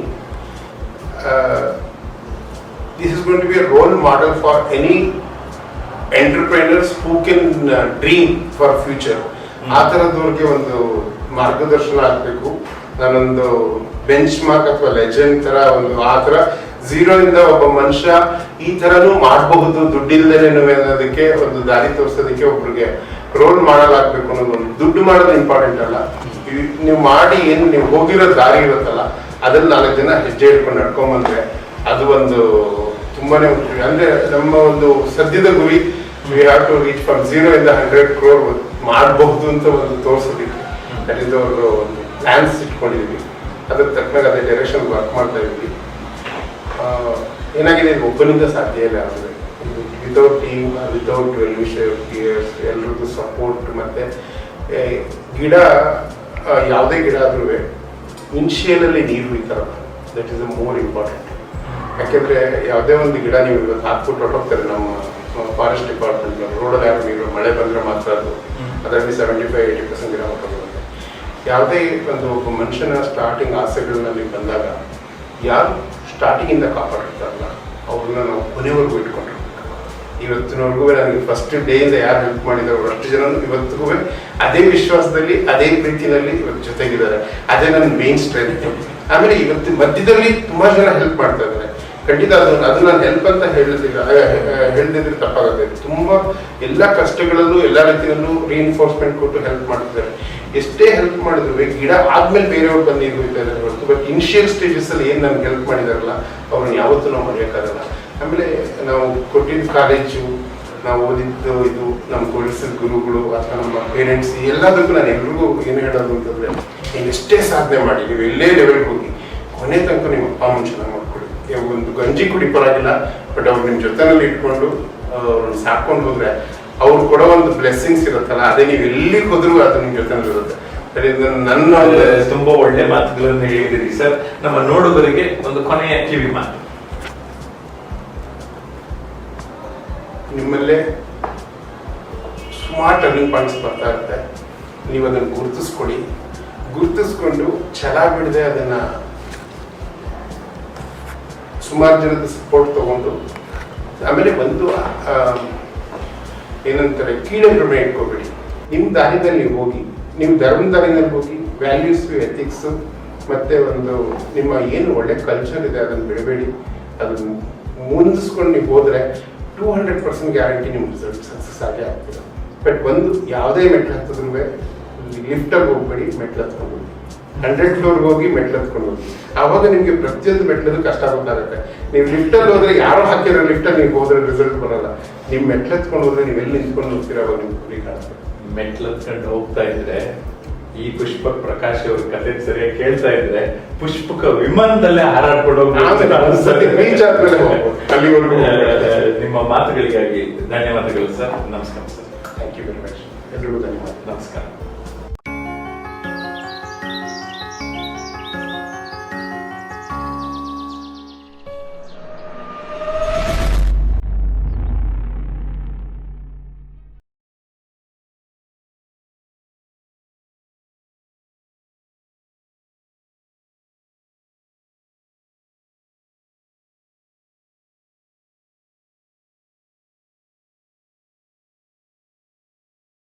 This is going to be a role model for any entrepreneurs who can dream for future. ಆ ತರದವ್ರಿಗೆ ಒಂದು ಮಾರ್ಗದರ್ಶನ ಆಗ್ಬೇಕು. ನಾನೊಂದು ಬೆಂಚ್ ಮಾರ್ಕ್ ಅಥವಾ ಲೆಜೆಂಡ್ ತರ ಒಂದು ಆ ತರ ಝೀರೋ ಇಂದ ಒಬ್ಬ ಮನುಷ್ಯ ಈ ತರನು ಮಾಡಬಹುದು ದುಡ್ಡಿಲ್ದೇನೆ ಅನ್ನೋದಕ್ಕೆ ಒಂದು ದಾರಿ ತೋರಿಸೋದಕ್ಕೆ ಒಬ್ರಿಗೆ ರೋಲ್ ಮಾಡಲಾಗ್ಬೇಕು ಅನ್ನೋದು. ಒಂದು ದುಡ್ಡು ಮಾಡೋದು ಇಂಪಾರ್ಟೆಂಟ್ ಅಲ್ಲ, ನೀವು ಮಾಡಿ ಏನು ನೀವು ಹೋಗಿರೋ ದಾರಿ ಇರುತ್ತಲ್ಲ ಅದ್ರಲ್ಲಿ 4 ಜನ ಹೆಜ್ಜೆ ಹಿಡ್ಕೊಂಡು ನಡ್ಕೊಂಬಂದ್ರೆ ಅದು ಒಂದು ತುಂಬಾನೇ ಅಂದ್ರೆ ನಮ್ಮ ಒಂದು ಸದ್ಯದ ಗುರಿ we have to reach from 0 ಇಂದ 100 crore ಮಾಡಬಹುದು ಅಂತ ಒಂದು ತೋರಿಸೋದಿಕ್ಕೆ ಅದರಿಂದ ಅವರು ಒಂದು ಪ್ಲಾನ್ಸ್ ಇಟ್ಕೊಂಡಿದೀವಿ. ಅದ್ರ ತಕ್ಕನಾಗ ಅದೇ ಡೈರೆಕ್ಷನ್ ವರ್ಕ್ ಮಾಡ್ತಾ ಇದ್ವಿ. ಏನಾಗಿದೆ ಒಬ್ಬನಿಂದ ಸಾಧ್ಯ ಇಲ್ಲ. ಅಂದರೆ ವಿತೌಟ್ ಟೀಮ್, ವಿತೌಟ್ ವೆಲ್ವಿಷರ್ಸ್ ಎಲ್ರದ್ದು ಸಪೋರ್ಟ್ ಮತ್ತೆ ಗಿಡ ಯಾವುದೇ ಗಿಡ ಆದ್ರೂ ಇನ್ಶಿಯಲಲ್ಲಿ ನೀರು ಈ ಥರ that is a more important. ಯಾಕೆಂದ್ರೆ ಯಾವುದೇ ಒಂದು ಗಿಡ ನೀವು ಇವತ್ತು ಹಾಕ್ಬಿಟ್ಟು ಹೊರಟೋಗ್ತಾರೆ ನಮ್ಮ ಫಾರೆಸ್ಟ್ ಡಿಪಾರ್ಟ್ಮೆಂಟ್ ರೋಡಲ್ಲಿ ಯಾರು ನೀರು ಮಳೆ ಬಂದ್ರೆ ಮಾತ್ರ ಅದು ಅದರಲ್ಲಿ 75-80% ಗಿಡ ಹೊರಟೋಗೋದು. ಯಾವುದೇ ಒಂದು ಒಬ್ಬ ಮನುಷ್ಯನ ಸ್ಟಾರ್ಟಿಂಗ್ ಆಸೆಗಳಲ್ಲಿ ಬಂದಾಗ ಯಾರು ಸ್ಟಾರ್ಟಿಂಗಿಂದ ಕಾಪಾಡಿರ್ತಾರಲ್ಲ ಅವ್ರನ್ನ ನಾವು ಕೊನೆವರೆಗೂ ಇಟ್ಕೊಂಡಿರ್ಬೇಕು. ಇವತ್ತಿನವರೆಗೂ ನನಗೆ ಫಸ್ಟ್ ಡೇಯಿಂದ ಯಾರು ಹೆಲ್ಪ್ ಮಾಡಿದಾರೋ ಅಷ್ಟು ಜನ ಇವತ್ತಿಗೂ ಅದೇ ವಿಶ್ವಾಸದಲ್ಲಿ ಅದೇ ಪ್ರೀತಿನಲ್ಲಿ ಇವತ್ತು ಜೊತೆಗಿದ್ದಾರೆ. ಅದೇ ನನ್ನ ಮೇನ್ ಸ್ಟ್ರೆಂತ್. ಆಮೇಲೆ ಇವತ್ತು ಮಧ್ಯದಲ್ಲಿ ತುಂಬಾ ಜನ ಹೆಲ್ಪ್ ಮಾಡ್ತಾ ಇದ್ದಾರೆ. ಖಂಡಿತ ಅದು ನಾನು ಹೆಲ್ಪ್ ಅಂತ ಹೇಳ್ದಿದ್ರೆ ತಪ್ಪಾಗುತ್ತೆ. ತುಂಬಾ ಎಲ್ಲ ಕಷ್ಟಗಳಲ್ಲೂ ಎಲ್ಲ ರೀತಿಯಲ್ಲೂ ರಿಇನ್ಫೋರ್ಸ್ಮೆಂಟ್ ಕೊಟ್ಟು ಹೆಲ್ಪ್ ಮಾಡ್ತಿದ್ದಾರೆ. ಎಷ್ಟೇ ಹೆಲ್ಪ್ ಮಾಡಿದ್ರು ಗಿಡ ಆದ್ಮೇಲೆ ಬೇರೆಯವ್ರು ಬಂದು ಇದು ಇದ್ದಾರೆ ಹೊರತು ಬಟ್ ಇನಿಷಿಯಲ್ ಸ್ಟೇಜಸ್ ಅಲ್ಲಿ ಏನ್ ನನ್ಗೆ ಹೆಲ್ಪ್ ಮಾಡಿದಾರಲ್ಲ ಅವ್ರನ್ನ ಯಾವತ್ತೂ ನಾವು ಮರೆಯೋಕ್ಕಾಗಲ್ಲ. ಆಮೇಲೆ ನಾವು ಕೊಟ್ಟಿದ್ದ ಕಾಲೇಜು, ನಾವು ಓದಿದ್ದು ಇದು, ನಮ್ಮ ಕೊಡಿಸಿದ ಗುರುಗಳು ಅಥವಾ ನಮ್ಮ ಪೇರೆಂಟ್ಸ್ ಎಲ್ಲದಕ್ಕೂ ನಾನು ಎಲ್ರಿಗೂ ಏನು ಹೇಳೋದು ಅಂತಂದ್ರೆ, ನೀವು ಎಷ್ಟೇ ಸಾಧನೆ ಮಾಡಿ, ನೀವು ಎಲ್ಲೇ ಲೆವೆಲ್ಗೆ ಹೋಗಿ ಕೊನೆ ತನಕ ನಿಮ್ಮ ಅಪ್ಪ ಅಮ್ಮನ ಚೆನ್ನಾಗಿ ಮಾಡ್ಕೊಳ್ಳಿ. ಒಂದು ಗಂಜಿ ಕುಡಿ ಪರವಾಗಿಲ್ಲ, ಬಟ್ ಅವ್ರು ನಿಮ್ಮ ಜೊತೆನಲ್ಲಿ ಇಟ್ಕೊಂಡು ಅವ್ರನ್ನ ಸಾಕೊಂಡು ಹೋದ್ರೆ ಅವ್ರು ಕೊಡೋ ಒಂದು ಬ್ಲೆಸ್ಸಿಂಗ್ಸ್ ಇರುತ್ತಲ್ಲ, ಅದೇ ನೀವು ಎಲ್ಲಿಗೆ ಹೋದ್ರು ಅದು ನಿಮ್ಮ ಜೊತೆನಲ್ಲಿ ಇರುತ್ತೆ. ನನ್ನ ತುಂಬಾ ಒಳ್ಳೆ ಮಾತುಗಳನ್ನು ಹೇಳಿದಿರಿ ಸರ್. ನಮ್ಮ ನೋಡುಗರಿಗೆ ಒಂದು ಕೊನೆಯ ಕಿವಿ ಮಾತು. ನಿಮ್ಮಲ್ಲೇ ಸುಮಾರು ಟರ್ನಿಂಗ್ ಪಾಯಿಂಟ್ಸ್ ಬರ್ತಾ ಇರುತ್ತೆ. ನೀವು ಅದನ್ನು ಗುರುತಿಸ್ಕೊಂಡು ಛಲ ಬಿಡದೆ ಅದನ್ನ ಸುಮಾರು ಜನದ ಸಪೋರ್ಟ್ ತಗೊಂಡು, ಆಮೇಲೆ ಒಂದು ಏನಂತಾರೆ ಕೀಳರಿಮೆ ಇಟ್ಕೋಬೇಡಿ. ನಿಮ್ಮ ದಾರಿದಲ್ಲಿ ನೀವು ಹೋಗಿ, ನೀವು ಧರ್ಮದ ದಾರಿನಲ್ಲಿ ಹೋಗಿ, ವ್ಯಾಲ್ಯೂಸ್ ಎಥಿಕ್ಸ್ ಮತ್ತೆ ಒಂದು ನಿಮ್ಮ ಏನು ಒಳ್ಳೆ ಕಲ್ಚರ್ ಇದೆ ಅದನ್ನು ಬಿಡಬೇಡಿ. ಅದನ್ನು ಮುಂದಿಸ್ಕೊಂಡು ನೀವು ಹೋದ್ರೆ 200% ಗ್ಯಾರಂಟಿ ನಿಮ್ಮ ರಿಸಲ್ಟ್ ಸಕ್ಸಸ್ ಆಗೇ ಆಗ್ತದೆ. ಬಟ್ ಒಂದು ಯಾವುದೇ ಮೆಟ್ಲು ಹತ್ತಿದ್ರು ಲಿಫ್ಟಲ್ಲಿ ಹೋಗ್ಬೇಡಿ, ಮೆಟ್ಲು ಹತ್ಕೊಂಡು ಹೋಗಿ. 100 ಫ್ಲೋರ್ಗೆ ಹೋಗಿ ಮೆಟ್ಲು ಹತ್ಕೊಂಡು ಹೋಗಿ. ಆವಾಗ ನಿಮಗೆ ಪ್ರತಿಯೊಂದು ಮೆಟ್ಲದು ಕಷ್ಟ ಗೊತ್ತಾಗುತ್ತೆ. ನೀವು ಲಿಫ್ಟಲ್ಲಿ ಹೋದ್ರೆ ಯಾರೋ ಹಾಕಿರೋ ಲಿಫ್ಟಲ್ಲಿ ನೀವು ಹೋದ್ರೆ ರಿಸಲ್ಟ್ ಬರಲ್ಲ. ನೀವು ಮೆಟ್ಲು ಹತ್ಕೊಂಡು ಹೋದ್ರೆ ನೀವು ಎಲ್ಲಿ ನಿಂತ್ಕೊಂಡು ಹೋಗ್ತೀರ ಅವಾಗ ನಿಮ್ಗೆ ಗುರಿ ಕಾಣುತ್ತೆ. ಮೆಟ್ಲು ಹತ್ಕೊಂಡು ಹೋಗ್ತಾ ಇದ್ರೆ ಈ ಪುಷ್ಪಕ್ ಪ್ರಕಾಶ್ ಅವ್ರ ಕತೆ ಸರಿಯಾಗಿ ಕೇಳ್ತಾ ಇದ್ರೆ ಪುಷ್ಪಕ ವಿಮಾನದಲ್ಲೇ ಹಾರಾಡ್ಕೊಂಡು ನಿಮ್ಮ ಮಾತುಗಳಿಗಾಗಿ ಧನ್ಯವಾದಗಳು ಸರ್. ನಮಸ್ಕಾರ sir. Thank you very much. ಎಲ್ರಿಗೂ ಧನ್ಯವಾದ. ನಮಸ್ಕಾರ.